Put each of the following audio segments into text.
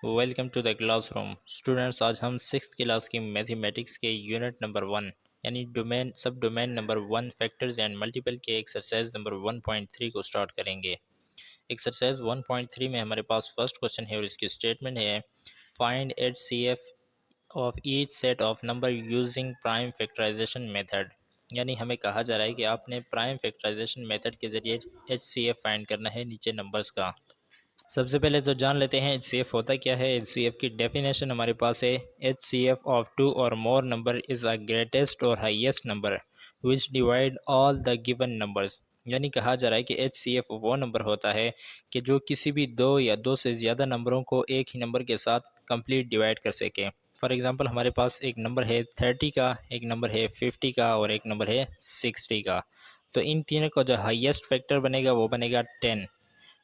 Welcome to the classroom students. आज हम six class की मैथमेटिक्स के यूनिट नंबर 1 यानी domain sub domain number 1 factors and multiple के एक्सरसाइज नंबर 1.3 को स्टार्ट करेंगे। एक्सरसाइज 1.3 में हमारे पास फर्स्ट क्वेश्चन है और इसकी स्टेटमेंट है find HCF of each set of number using prime factorisation method. यानी हमें कहा जा रहा है कि आपने प्राइम फैक्टराइजेशन मेथड के जरिए HCF फाइंड करना है नीचे नंबर्स का। सबसे पहले तो जान लेते हैं HCF होता क्या है। HCF की डेफिनेशन हमारे पास है HCF of two or more number is a greatest or highest number which divide all the given numbers. यानी कहा जा रहा है कि HCF वो नंबर होता है कि जो किसी भी दो या दो से ज़्यादा नंबरों को एक ही नंबर के साथ कंप्लीट डिवाइड कर सके। फॉर एग्ज़ाम्पल हमारे पास एक नंबर है 30 का, एक नंबर है 50 का और एक नंबर है 60 का। तो इन तीनों का जो हाईएस्ट फैक्टर बनेगा वो बनेगा 10,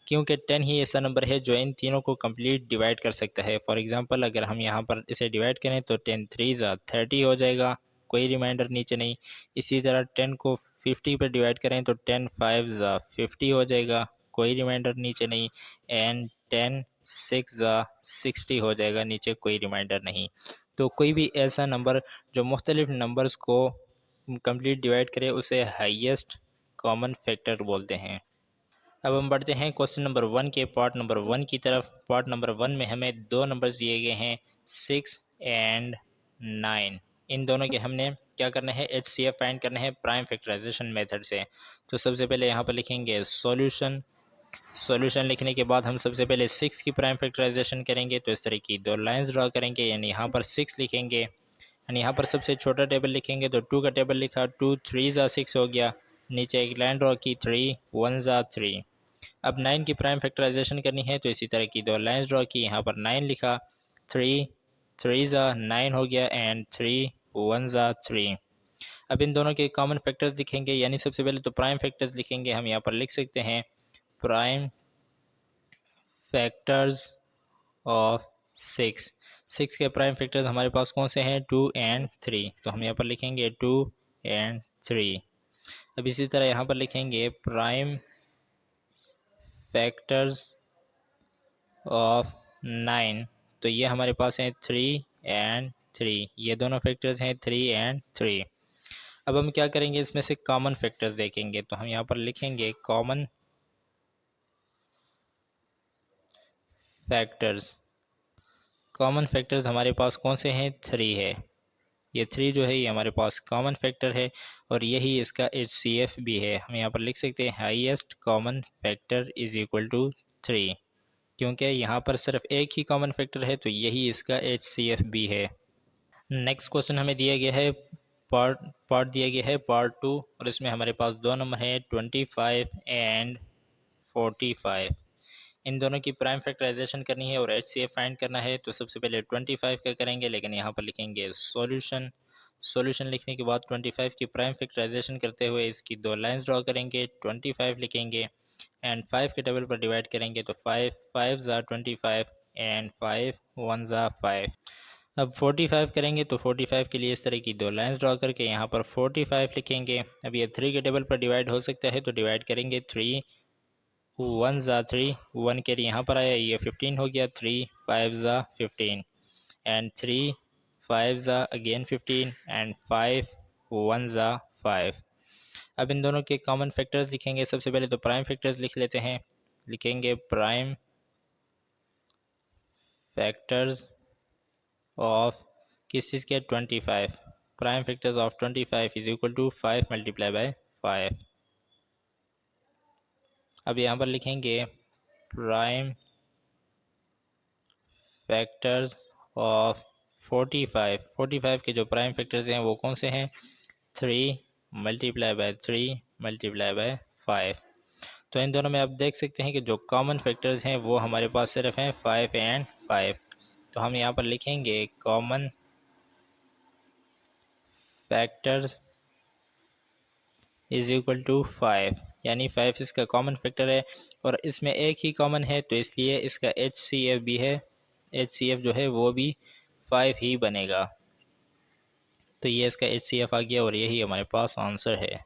क्योंकि 10 ही ऐसा नंबर है जो इन तीनों को कंप्लीट डिवाइड कर सकता है। फॉर एग्जांपल अगर हम यहाँ पर इसे डिवाइड करें तो 10 थ्री ज़ा 30 हो जाएगा, कोई रिमाइंडर नीचे नहीं। इसी तरह 10 को 50 पर डिवाइड करें तो 10 फाइव ज़ा 50 हो जाएगा, कोई रिमाइंडर नीचे नहीं। एंड 10 सिक्स ज़ा 60 हो जाएगा, नीचे कोई रिमाइंडर नहीं। तो कोई भी ऐसा नंबर जो मुख्तलिफ नंबर्स को कंप्लीट डिवाइड करे उसे हाईएस्ट कॉमन फैक्टर बोलते हैं। अब हम बढ़ते हैं क्वेश्चन नंबर 1 के पार्ट नंबर 1 की तरफ। पार्ट नंबर 1 में हमें दो नंबर्स दिए गए हैं 6 एंड 9। इन दोनों के हमने क्या करना है, HCF फाइंड करना है प्राइम फैक्टराइजेशन मेथड से। तो सबसे पहले यहाँ पर लिखेंगे सॉल्यूशन। सॉल्यूशन लिखने के बाद हम सबसे पहले 6 की प्राइम फैक्टराइजेशन करेंगे। तो इस तरह की दो लाइंस ड्रा करेंगे, यानी यहाँ पर 6 लिखेंगे, यानी यहाँ पर सबसे छोटा टेबल लिखेंगे तो 2 का टेबल लिखा, 2 थ्री ज़ा 6 हो गया। नीचे एक लाइन ड्रा की, 3 1 ज़ा 3। अब 9 की प्राइम फैक्टराइजेशन करनी है तो इसी तरह की दो लाइंस ड्रॉ की, यहाँ पर 9 लिखा, 3 थ्री ज़ा 9 हो गया एंड 3 1 ज़ा 3। अब इन दोनों के कॉमन फैक्टर्स लिखेंगे, यानी सबसे पहले तो प्राइम फैक्टर्स लिखेंगे। हम यहाँ पर लिख सकते हैं प्राइम फैक्टर्स ऑफ 6। 6 के प्राइम फैक्टर्स हमारे पास कौन से हैं, 2 एंड 3। तो हम यहाँ पर लिखेंगे 2 एंड 3। अब इसी तरह यहाँ पर लिखेंगे प्राइम फैक्टर्स ऑफ 9। तो ये हमारे पास हैं 3 एंड 3, ये दोनों फैक्टर्स हैं 3 एंड 3। अब हम क्या करेंगे, इसमें से कॉमन फैक्टर्स देखेंगे। तो हम यहाँ पर लिखेंगे कॉमन फैक्टर्स। कॉमन फैक्टर्स हमारे पास कौन से हैं, 3 है। ये 3 जो है ये हमारे पास कॉमन फैक्टर है और यही इसका HCF भी है। हम यहाँ पर लिख सकते हैं highest common factor is equal to 3, क्योंकि यहाँ पर सिर्फ एक ही कॉमन फैक्टर है तो यही इसका HCF भी है। नेक्स्ट क्वेश्चन हमें दिया गया है पार्ट पार्ट दिया गया है पार्ट 2 और इसमें हमारे पास दो नंबर है 25 एंड 45। इन दोनों की प्राइम फैक्टराइजेशन करनी है और HCF फाइंड करना है। तो सबसे पहले 25 का करेंगे, लेकिन यहाँ पर लिखेंगे सॉल्यूशन। सॉल्यूशन लिखने के बाद 25 की प्राइम फैक्टराइजेशन करते हुए इसकी दो लाइंस ड्रॉ करेंगे, 25 लिखेंगे एंड 5 के टेबल पर डिवाइड करेंगे तो 5 5 ज़ा 25 एंड 5 1 ज़ा 5। अब 45 करेंगे तो 45 के लिए इस तरह की दो लाइंस ड्रॉ करके यहाँ पर 45 लिखेंगे। अब ये 3 के टेबल पर डिवाइड हो सकता है तो डिवाइड करेंगे, 3 1 ज़ा 3, 1 के लिए यहाँ पर आया, ये 15 हो गया, 3 5 ज़ा 15 एंड 3 5 ज़ा अगेन 15 एंड 5 1 ज़ा 5। अब इन दोनों के कॉमन फैक्टर्स लिखेंगे। सबसे पहले तो प्राइम फैक्टर्स लिख लेते हैं, लिखेंगे प्राइम फैक्टर्स ऑफ किस चीज़ के, 25। Prime factors of 25 is equal to 5 multiply by 5। अब यहाँ पर लिखेंगे प्राइम फैक्टर्स ऑफ 45। 45 के जो प्राइम फैक्टर्स हैं वो कौन से हैं, 3 मल्टीप्लाई बाय 3 मल्टीप्लाई बाय 5। तो इन दोनों में आप देख सकते हैं कि जो कॉमन फैक्टर्स हैं वो हमारे पास सिर्फ हैं 5 एंड 5। तो हम यहाँ पर लिखेंगे common factors is equal to 5, यानी 5 इसका कॉमन फैक्टर है और इसमें एक ही कॉमन है तो इसलिए इसका HCF भी है, HCF जो है वो भी 5 ही बनेगा। तो ये इसका HCF आ गया और यही हमारे पास आंसर है।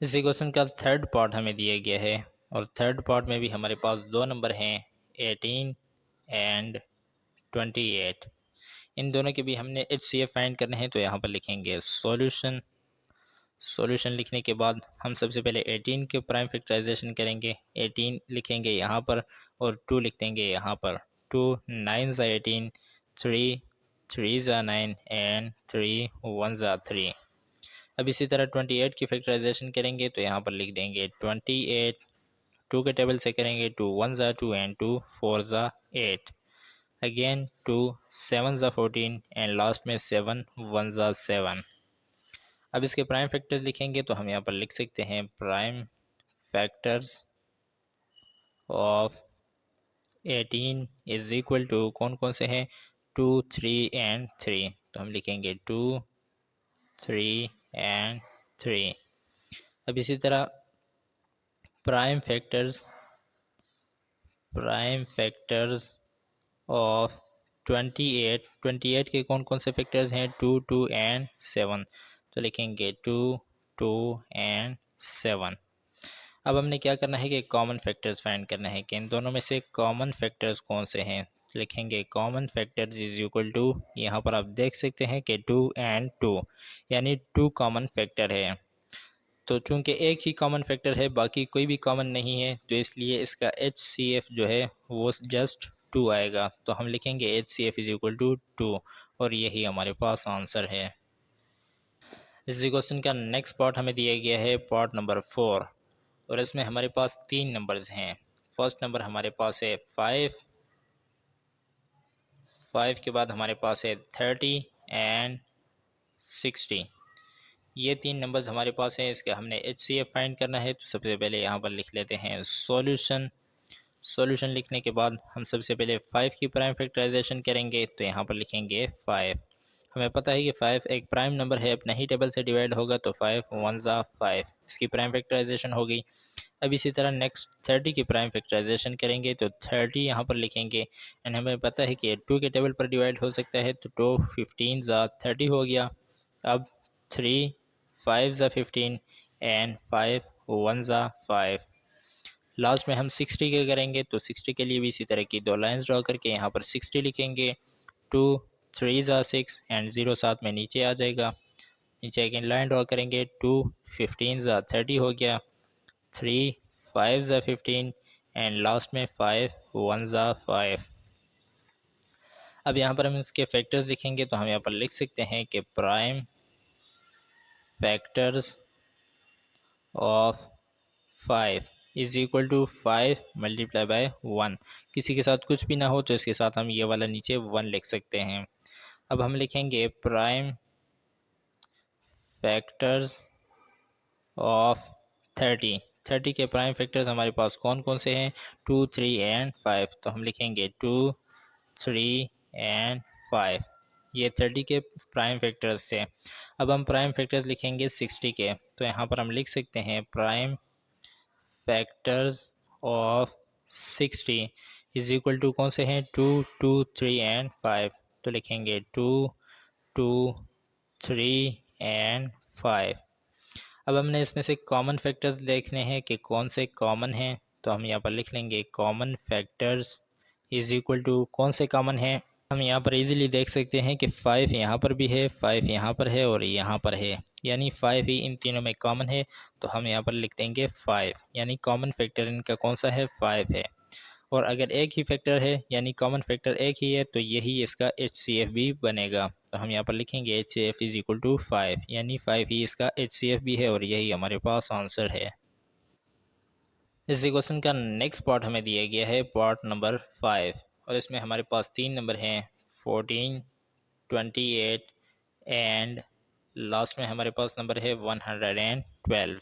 इसी क्वेश्चन का थर्ड पार्ट हमें दिया गया है और थर्ड पार्ट में भी हमारे पास दो नंबर हैं 18 एंड 28। इन दोनों के भी हमने एच सी एफ फाइंड करने हैं, तो यहाँ पर लिखेंगे सॉल्यूशन। सॉल्यूशन लिखने के बाद हम सबसे पहले 18 के प्राइम फैक्टराइजेशन करेंगे। 18 लिखेंगे यहाँ पर और 2 लिख देंगे यहाँ पर। 2 9 ज़ा 18, 3 3 ज़ा 9 एंड 3 1 ज़ा 3। अब इसी तरह 28 की फैक्टराइजेशन करेंगे, तो यहाँ पर लिख देंगे 28। 2 के टेबल से करेंगे, 2 1 ज़ा 2 एंड 2 4 ज़ा 8। अगेन 2 7 ज़ा 14 एंड लास्ट में 7 1 ज़ा 7। अब इसके प्राइम फैक्टर्स लिखेंगे, तो हम यहाँ पर लिख सकते हैं prime factors of 18 is equal to कौन कौन से हैं, 2 3 एंड 3। तो हम लिखेंगे 2 3 एंड 3। अब इसी तरह प्राइम फैक्टर्स ऑफ 28। 28 के कौन कौन से फैक्टर्स हैं, 2 2 एंड 7। तो लिखेंगे 2 2 एंड 7। अब हमने क्या करना है कि कॉमन फैक्टर्स फाइंड करना है कि इन दोनों में से कॉमन फैक्टर्स कौन से हैं। लिखेंगे common factors is equal to, यहाँ पर आप देख सकते हैं कि 2 एंड 2, यानी 2 कॉमन फैक्टर है। तो चूंकि एक ही कॉमन फैक्टर है, बाकी कोई भी कॉमन नहीं है, तो इसलिए इसका एच सी एफ जो है वो जस्ट 2 आएगा। तो हम लिखेंगे H C F is equal to 2, और यही हमारे पास आंसर है। इसी क्वेश्चन का नेक्स्ट पार्ट हमें दिया गया है पार्ट नंबर 4, और इसमें हमारे पास 3 नंबर्स हैं। फर्स्ट नंबर हमारे पास है 5, 5 के बाद हमारे पास है 30 एंड 60। ये 3 नंबर्स हमारे पास हैं। इसके हमने एच सी एफ फाइंड करना है, तो सबसे पहले यहाँ पर लिख लेते हैं सॉल्यूशन। सॉल्यूशन लिखने के बाद हम सबसे पहले 5 की प्राइम फैक्टराइजेशन करेंगे, तो यहाँ पर लिखेंगे 5। हमें पता है कि 5 एक प्राइम नंबर है, अपना ही टेबल से डिवाइड होगा, तो 5 1 ज़ा 5, इसकी प्राइम फैक्टराइजेशन हो गई। अब इसी तरह नेक्स्ट 30 की प्राइम फैक्टराइजेशन करेंगे, तो 30 यहाँ पर लिखेंगे, एंड हमें पता है कि 2 के टेबल पर डिवाइड हो सकता है, तो 2 15 ज़ा 30 हो गया। अब 3 5 ज़ा 15 एंड 5 1 ज़ा 5। लास्ट में हम 60 के करेंगे, तो 60 के लिए भी इसी तरह की 2 लाइंस ड्रॉ करके यहाँ पर 60 लिखेंगे। 2 3 ज़ा 6 एंड 0 साथ में नीचे आ जाएगा। नीचे अगेन लाइन ड्रॉ करेंगे, 2 15 ज़ा 30 हो गया। 3 5 ज़ा 15 एंड लास्ट में 5 1 ज़ा 5। अब यहाँ पर हम इसके फैक्टर्स लिखेंगे, तो हम यहाँ पर लिख सकते हैं कि prime factors of 5 is equal to 5 multiply by 1। किसी के साथ कुछ भी ना हो, तो इसके साथ हम ये वाला नीचे 1 लिख सकते हैं। अब हम लिखेंगे प्राइम फैक्टर्स ऑफ 30। 30 के प्राइम फैक्टर्स हमारे पास कौन कौन से हैं, 2 3 एंड 5। तो हम लिखेंगे 2 3 एंड 5। ये 30 के प्राइम फैक्टर्स थे। अब हम प्राइम फैक्टर्स लिखेंगे 60 के, तो यहाँ पर हम लिख सकते हैं prime factors of 60 is equal to कौन से हैं, 2 2 3 एंड 5। तो लिखेंगे 2 2 3 एंड 5। अब हमने इसमें से कॉमन फैक्टर्स देखने हैं कि कौन से कॉमन हैं, तो हम यहाँ पर लिख लेंगे common factors is equal to कौन से कॉमन हैं। हम यहाँ पर इजीली देख सकते हैं कि 5 यहाँ पर भी है, 5 यहाँ पर है और यहाँ पर है, यानी 5 ही इन तीनों में कॉमन है। तो हम यहाँ पर लिख देंगे 5, यानी कॉमन फैक्टर इनका कौन सा है, 5 है। और अगर एक ही फैक्टर है, यानी कॉमन फैक्टर एक ही है, तो यही इसका एच सी एफ भी बनेगा। तो हम यहाँ पर लिखेंगे H C F is equal to 5, यानी 5 ही इसका एच सी एफ भी है, और यही हमारे पास आंसर है। इस क्वेश्चन का नेक्स्ट पार्ट हमें दिया गया है पार्ट नंबर 5, और इसमें हमारे पास 3 नंबर हैं, 14 28 एंड लास्ट में हमारे पास नंबर है 112।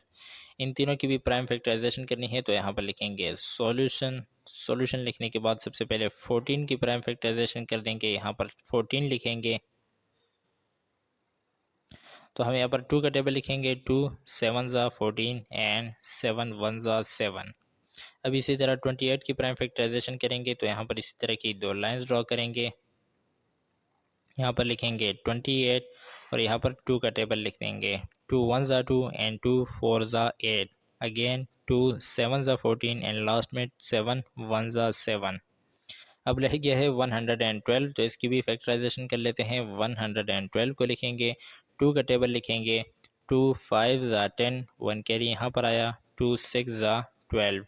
इन तीनों की भी प्राइम फैक्टराइजेशन करनी है, तो यहाँ पर लिखेंगे सॉल्यूशन। सॉल्यूशन लिखने के बाद सबसे पहले 14 की प्राइम फैक्टराइजेशन कर देंगे, यहाँ पर 14 लिखेंगे। तो हम यहाँ पर 2 का टेबल लिखेंगे, 2 7 ज़ा 14 एंड 7 1 ज़ा 7। अब इसी तरह 28 की प्राइम फैक्टराइजेशन करेंगे, तो यहाँ पर इसी तरह की 2 लाइंस ड्रॉ करेंगे। यहाँ पर लिखेंगे 28 और यहाँ पर 2 का टेबल लिख देंगे, 2 1 ज़ा 2 एंड 2 4 ज़ा 8। अगेन 2 7 ज़ा 14 एंड लास्ट में 7 1 ज़ा 7। अब रह गया है 112, तो इसकी भी फैक्टराइजेशन कर लेते हैं। 112 को लिखेंगे, 2 का टेबल लिखेंगे, 2 5 ज़ा 10, 1 कैरी यहाँ पर आया, 2 6 ज़ा 12,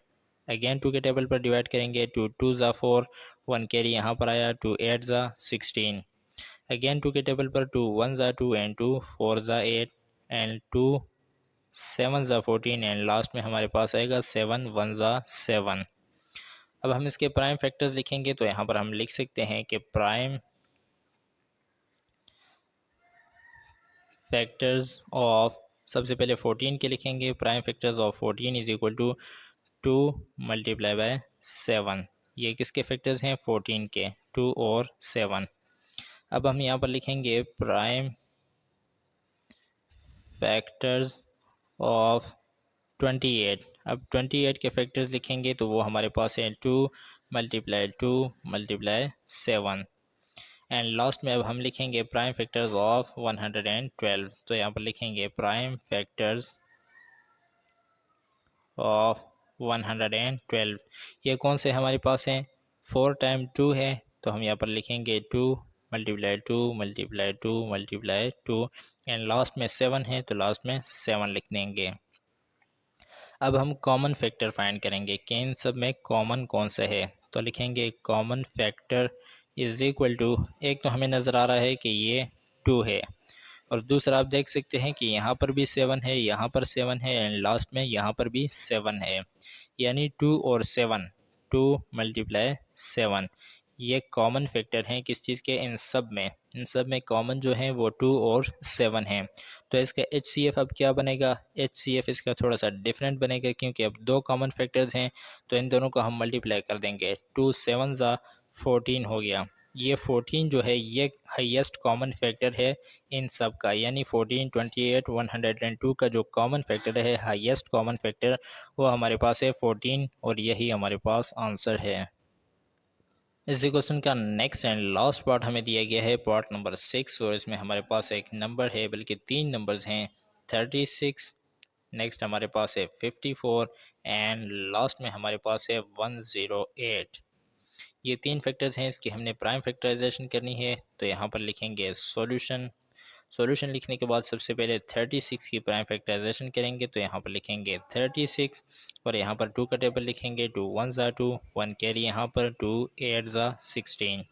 अगेन 2 के टेबल पर डिवाइड करेंगे, 2 2 ज़ा 4, 1 कैरी यहाँ पर आया, 2 8 ज़ा 16, अगेन 2 के टेबल पर 2 1 ज़ा 2 एंड 2 4 ज़ा 8 एंड 2 7 ज़ा 14 एंड लास्ट में हमारे पास आएगा 7 1 ज़ा 7। अब हम इसके प्राइम फैक्टर्स लिखेंगे, तो यहाँ पर हम लिख सकते हैं कि प्राइम फैक्टर्स ऑफ, सबसे पहले 14 के लिखेंगे, prime factors of 14 is equal to 2 multiply by 7। ये किसके फैक्टर्स हैं? 14 के, 2 और 7। अब हम यहाँ पर लिखेंगे प्राइम फैक्टर्स ऑफ 28। अब 28 के फैक्टर्स लिखेंगे तो वो हमारे पास है 2 मल्टीप्लाई 7, एंड लास्ट में अब हम लिखेंगे प्राइम फैक्टर्स ऑफ 112। तो यहाँ पर लिखेंगे प्राइम फैक्टर्स ऑफ 112। ये कौन से हमारे पास हैं? 4 टाइम 2 है, तो हम यहाँ पर लिखेंगे 2 मल्टीप्लाई टू एंड लास्ट में 7 है, तो लास्ट में 7 लिख देंगे। अब हम कॉमन फैक्टर फाइंड करेंगे कि इन सब में कॉमन कौन सा है, तो लिखेंगे common factor is equal to, एक तो हमें नज़र आ रहा है कि ये 2 है, और दूसरा आप देख सकते हैं कि यहाँ पर भी 7 है, यहाँ पर 7 है एंड लास्ट में यहाँ पर भी 7 है, यानी 2 और 7, 2 मल्टीप्लाई 7, ये कॉमन फैक्टर हैं किस चीज़ के? इन सब में कॉमन जो है वो 2 और 7 है। तो इसका HCF अब क्या बनेगा? HCF इसका थोड़ा सा डिफरेंट बनेगा, क्योंकि अब दो कॉमन फैक्टर्स हैं, तो इन दोनों को हम मल्टीप्लाई कर देंगे। 2 7 ज़ा 14 हो गया। ये 14 जो है ये हाईएस्ट कॉमन फैक्टर है इन सब का, यानी 14 28 102 का जो कॉमन फैक्टर है, हाईएस्ट कॉमन फैक्टर, वो हमारे पास है 14, और यही हमारे पास आंसर है। इसी क्वेश्चन का नेक्स्ट एंड लास्ट पार्ट हमें दिया गया है, पार्ट नंबर 6, और इसमें हमारे पास एक नंबर है, बल्कि 3 नंबर्स हैं, 36, नेक्स्ट हमारे पास है 54 एंड लास्ट में हमारे पास है 108। ये 3 फैक्टर्स हैं, इसकी हमने प्राइम फैक्टराइजेशन करनी है, तो यहाँ पर लिखेंगे सॉल्यूशन। सॉल्यूशन लिखने के बाद सबसे पहले 36 की प्राइम फैक्टराइजेशन करेंगे, तो यहाँ पर लिखेंगे 36, और यहाँ पर 2 का टेबल लिखेंगे, 2 1 ज़ा 2, 1 कैरी यहाँ पर, 2 8 ज़ा 16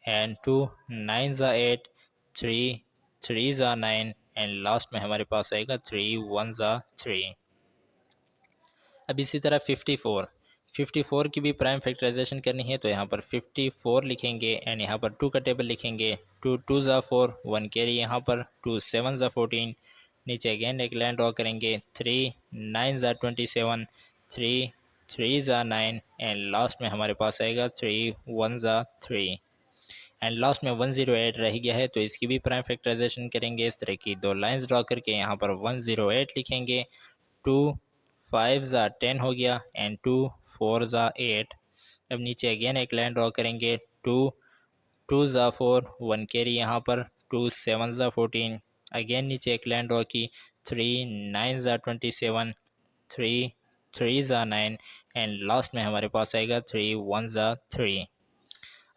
एंड 2 9 ज़ा 8, 3 3 ज़ा 9 एंड लास्ट में हमारे पास आएगा 3 1 ज़ा 3। अब इसी तरह 54 की भी प्राइम फैक्टराइजेशन करनी है, तो यहाँ पर 54 लिखेंगे एंड यहाँ पर 2 का टेबल लिखेंगे, 2 2 ज़ा 4, 1 कैरी यहाँ पर, 2 7 ज़ा 14, नीचे अगेन एक लाइन ड्रॉ करेंगे, 3 9 ज़ा 27, 3 3 ज़ा 9 एंड लास्ट में हमारे पास आएगा 3 1 ज़ा 3 एंड लास्ट में 108 रह गया है, तो इसकी भी प्राइम फैक्टराइजेशन करेंगे। इस तरह की दो लाइंस ड्रॉ करके यहाँ पर 108 लिखेंगे, 2 5 ज़ा 10 हो गया एंड 2 4 ज़ा 8। अब नीचे अगेन एक लाइन ड्रॉ करेंगे, 2 2 ज़ा 4, 1 कैरी यहाँ पर, 2 7 ज़ा 14, अगेन नीचे एक लाइन ड्रॉ की, 3 9 ज़ा 27, 3 3 ज़ा 9 एंड लास्ट में हमारे पास आएगा 3 1 ज़ा 3।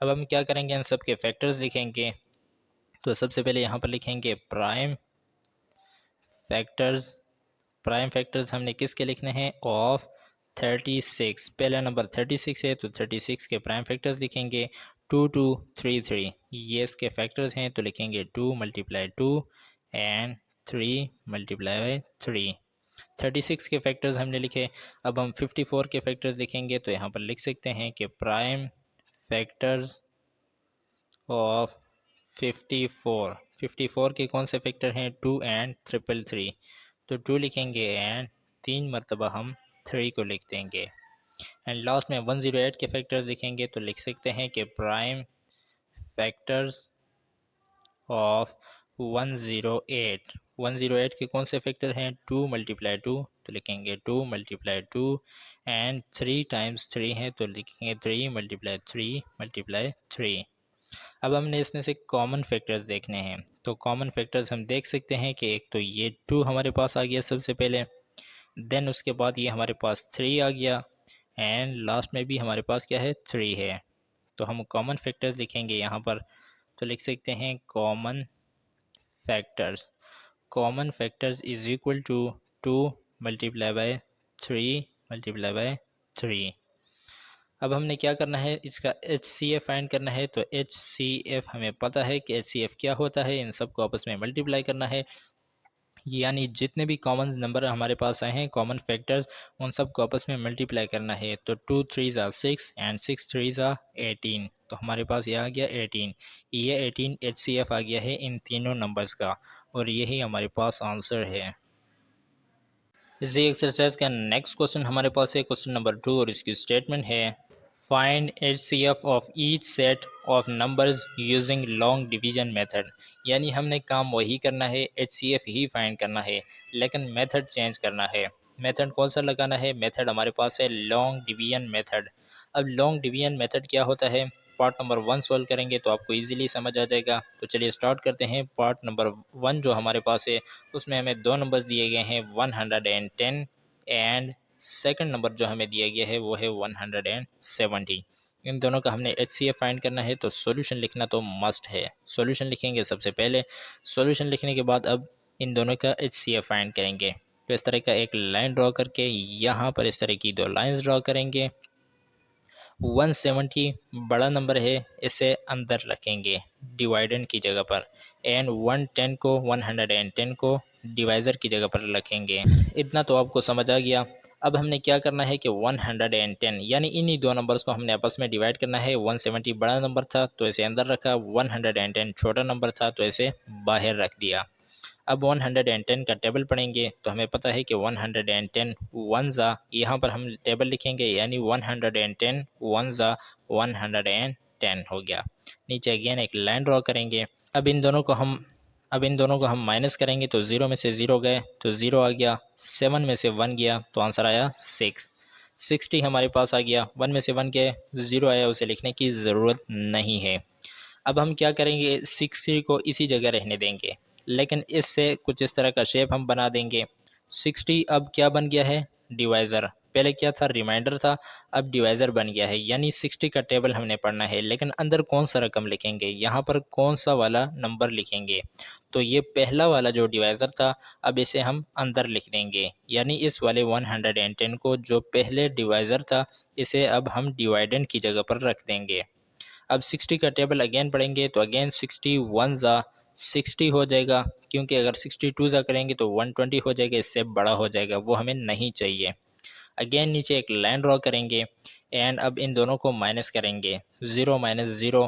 अब हम क्या करेंगे? इन सब के फैक्टर्स लिखेंगे, तो सबसे पहले यहाँ पर लिखेंगे प्राइम फैक्टर्स। प्राइम फैक्टर्स हमने किसके लिखने हैं? ऑफ 36। पहला नंबर 36 है, तो 36 के प्राइम फैक्टर्स लिखेंगे, 2 2 3 3, ये इसके फैक्टर्स हैं, तो लिखेंगे 2 मल्टीप्लाई 2 एंड 3 मल्टीप्लाई 3। 36 के फैक्टर्स हमने लिखे। अब हम 54 के फैक्टर्स लिखेंगे, तो यहाँ पर लिख सकते हैं कि प्राइम फैक्टर्स ऑफ 54 के कौन से फैक्टर हैं? 2 एंड 333, तो 2 लिखेंगे एंड 3 मरतबा हम 3 को लिख देंगे एंड लास्ट में 108 के फैक्टर्स लिखेंगे, तो लिख सकते हैं कि प्राइम फैक्टर्स ऑफ 108 के कौन से फैक्टर हैं? 2 मल्टीप्लाई 2, तो लिखेंगे 2 मल्टीप्लाई 2 एंड 3 टाइम्स 3 है, तो लिखेंगे 3 मल्टीप्लाई 3 मल्टीप्लाई 3। अब हमने इसमें से कॉमन फैक्टर्स देखने हैं, तो कॉमन फैक्टर्स हम देख सकते हैं कि एक तो ये 2 हमारे पास आ गया सबसे पहले, देन उसके बाद ये हमारे पास 3 आ गया एंड लास्ट में भी हमारे पास क्या है? 3 है। तो हम कॉमन फैक्टर्स लिखेंगे यहाँ पर, तो लिख सकते हैं common factors. Common factors is equal to 2 multiply by 3 multiply by 3। अब हमने क्या करना है, इसका एच सी एफ फाइंड करना है। तो एच सी एफ हमें पता है कि एच सी एफ क्या होता है, इन सबको आपस में मल्टीप्लाई करना है। यानी जितने भी कॉमन नंबर हमारे पास आए हैं, कॉमन फैक्टर्स, उन सबको आपस में मल्टीप्लाई करना है। तो 2 3 ज़ा 6 एंड 6 3 ज़ा 18। तो हमारे पास ये आ गया 18। ये 18 एच सी एफ आ गया है इन तीनों नंबर्स का, और यही हमारे पास आंसर है। इसी एक्सरसाइज का नेक्स्ट क्वेश्चन हमारे पास है क्वेश्चन नंबर 2, और इसकी स्टेटमेंट है find HCF of each set of numbers using long division method. यानी हमने काम वही करना है, HCF ही फाइंड करना है, लेकिन मेथड चेंज करना है। मेथड कौन सा लगाना है? मेथड हमारे पास है लॉन्ग डिवीजन मेथड। अब लॉन्ग डिवीजन मेथड क्या होता है, पार्ट नंबर 1 सॉल्व करेंगे तो आपको इजीली समझ आ जाएगा। तो चलिए स्टार्ट करते हैं। पार्ट नंबर 1 जो हमारे पास है, उसमें हमें दो नंबर्स दिए गए हैं 110 एंड सेकंड नंबर जो हमें दिया गया है वो है 170। इन दोनों का हमने एच सी एफ फाइंड करना है, तो सॉल्यूशन लिखना तो मस्ट है। सॉल्यूशन लिखेंगे सबसे पहले। सॉल्यूशन लिखने के बाद अब इन दोनों का एच सी एफ फाइंड करेंगे। तो इस तरह का एक लाइन ड्रॉ करके यहाँ पर इस तरह की दो लाइंस ड्रॉ करेंगे। 170 बड़ा नंबर है, इसे अंदर रखेंगे डिवाइडेंड की जगह पर, एंड 110 को 110 को डिवाइज़र की जगह पर रखेंगे। इतना तो आपको समझ आ गया। अब हमने क्या करना है कि 110 यानी इन्हीं दो नंबर्स को हमने आपस में डिवाइड करना है। 170 बड़ा नंबर था तो इसे अंदर रखा, 110 छोटा नंबर था तो इसे बाहर रख दिया। अब 110 का टेबल पढ़ेंगे तो हमें पता है कि 110 वन ज़ा, यहाँ पर हम टेबल लिखेंगे, यानी 110 वन ज़ा 110 हो गया। नीचे अगेन एक लाइन ड्रॉ करेंगे। अब इन दोनों को हम अब इन दोनों को हम माइनस करेंगे तो 0 में से 0 गए तो 0 आ गया, 7 में से 1 गया तो आंसर आया 6। 60 हमारे पास आ गया, 1 में से 1 गए 0 आया, उसे लिखने की ज़रूरत नहीं है। अब हम क्या करेंगे, 60 को इसी जगह रहने देंगे, लेकिन इससे कुछ इस तरह का शेप हम बना देंगे। 60 अब क्या बन गया है, डिवाइज़र। पहले क्या था, रिमाइंडर था, अब डिवाइज़र बन गया है। यानी 60 का टेबल हमने पढ़ना है, लेकिन अंदर कौन सा रकम लिखेंगे, यहाँ पर कौन सा वाला नंबर लिखेंगे। तो ये पहला वाला जो डिवाइज़र था, अब इसे हम अंदर लिख देंगे। यानी इस वाले 110 को, जो पहले डिवाइज़र था, इसे अब हम डिवाइडेंड की जगह पर रख देंगे। अब 60 का टेबल अगेन पढ़ेंगे तो अगेन 60 वन ज़ा 60 हो जाएगा, क्योंकि अगर 62 ज़ा करेंगे तो 120 हो जाएगा, इससे बड़ा हो जाएगा, वो हमें नहीं चाहिए। अगेन नीचे एक लाइन ड्रॉ करेंगे एंड अब इन दोनों को माइनस करेंगे। 0 माइनस 0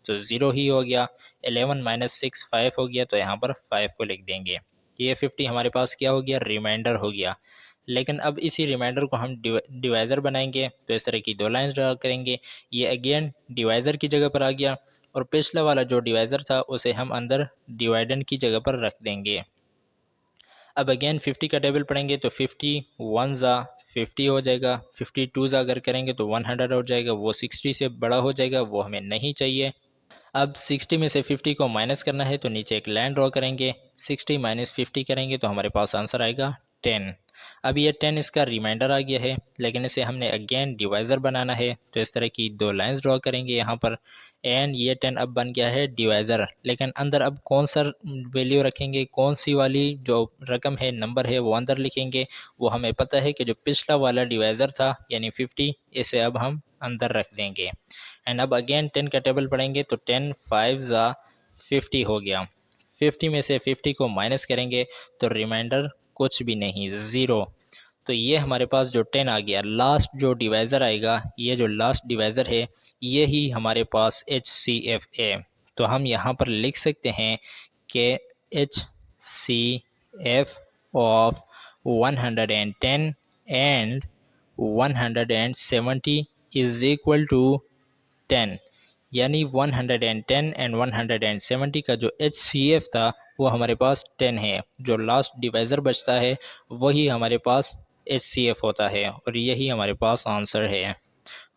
तो 0 ही हो गया, 11 माइनस 6 5 हो गया, तो यहाँ पर 5 को लिख देंगे। ये 50 हमारे पास क्या हो गया, रिमाइंडर हो गया। लेकिन अब इसी रिमाइंडर को हम डिवाइज़र बनाएंगे तो इस तरह की दो लाइन्स ड्रा करेंगे। ये अगेन डिवाइज़र की जगह पर आ गया, और पिछला वाला जो डिवाइज़र था उसे हम अंदर डिवाइडेंड की जगह पर रख देंगे। अब अगेन 50 का टेबल पढ़ेंगे तो 50 वन ज़ा 50 हो जाएगा, 52 ज़ा अगर करेंगे तो 100 हो जाएगा, वो 60 से बड़ा हो जाएगा, वो हमें नहीं चाहिए। अब 60 में से 50 को माइनस करना है तो नीचे एक लाइन ड्रॉ करेंगे। 60 माइनस 50 करेंगे तो हमारे पास आंसर आएगा 10। अब ये 10 इसका रिमाइंडर आ गया है, लेकिन इसे हमने अगेन डिवाइज़र बनाना है, तो इस तरह की दो लाइंस ड्रॉ करेंगे यहाँ पर, एंड ये 10 अब बन गया है डिवाइज़र। लेकिन अंदर अब कौन सा वैल्यू रखेंगे, कौन सी वाली जो रकम है, नंबर है, वो अंदर लिखेंगे। वो हमें पता है कि जो पिछला वाला डिवाइज़र था यानी 50, इसे अब हम अंदर रख देंगे। एंड अब अगेन 10 का टेबल पढ़ेंगे तो 10 5 ज़ा 50 हो गया। 50 में से 50 को माइनस करेंगे तो रिमाइंडर कुछ भी नहीं, ज़ीरो। तो ये हमारे पास जो 10 आ गया, लास्ट जो डिवाइज़र आएगा, ये जो लास्ट डिवाइज़र है, ये ही हमारे पास एच सी एफ है। तो हम यहाँ पर लिख सकते हैं कि H C F of 110 and 170 is equal to 10। यानी 110 एंड 170 का जो एच सी एफ था वो हमारे पास 10 है। जो लास्ट डिवाइज़र बचता है वही हमारे पास एच सी एफ होता है, और यही हमारे पास आंसर है।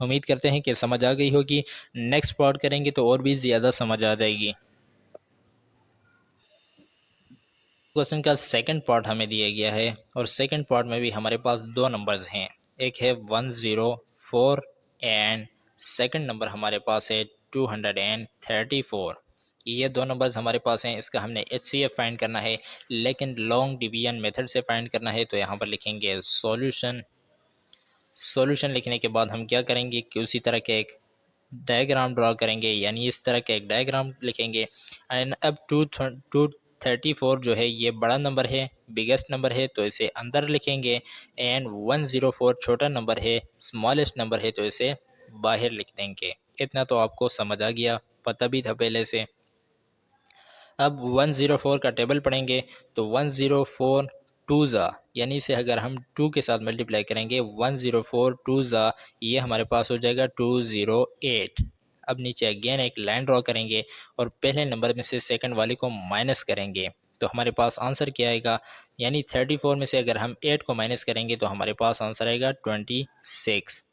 उम्मीद करते हैं कि समझ आ गई होगी। नेक्स्ट पार्ट करेंगे तो और भी ज़्यादा समझ आ जाएगी। क्वेश्चन का सेकंड पार्ट हमें दिया गया है, और सेकंड पार्ट में भी हमारे पास दो नंबर्स हैं। एक है 104 एंड सेकंड नंबर हमारे पास है 234। ये दो नंबर्स हमारे पास हैं, इसका हमने HCF फाइंड करना है, लेकिन लॉन्ग डिवीजन मेथड से फाइंड करना है। तो यहाँ पर लिखेंगे सॉल्यूशन। सॉल्यूशन लिखने के बाद हम क्या करेंगे कि उसी तरह के एक डायग्राम ड्रॉ करेंगे, यानी इस तरह का एक डायग्राम लिखेंगे। एंड अब 234 जो है ये बड़ा नंबर है, बिगेस्ट नंबर है, तो इसे अंदर लिखेंगे। एंड 104 छोटा नंबर है, स्मॉलेस्ट नंबर है, तो इसे बाहर लिख देंगे। इतना तो आपको समझ आ गया, पता भी था पहले से। अब 104 का टेबल पढ़ेंगे तो 104 टू ज़ा, यानी इसे अगर हम 2 के साथ मल्टीप्लाई करेंगे 104 टू ज़ा, ये हमारे पास हो जाएगा 208। अब नीचे अगेन एक लाइन ड्रॉ करेंगे और पहले नंबर में से सेकंड वाले को माइनस करेंगे, तो हमारे पास आंसर क्या आएगा, यानी 34 में से अगर हम 8 को माइनस करेंगे तो हमारे पास आंसर आएगा 26।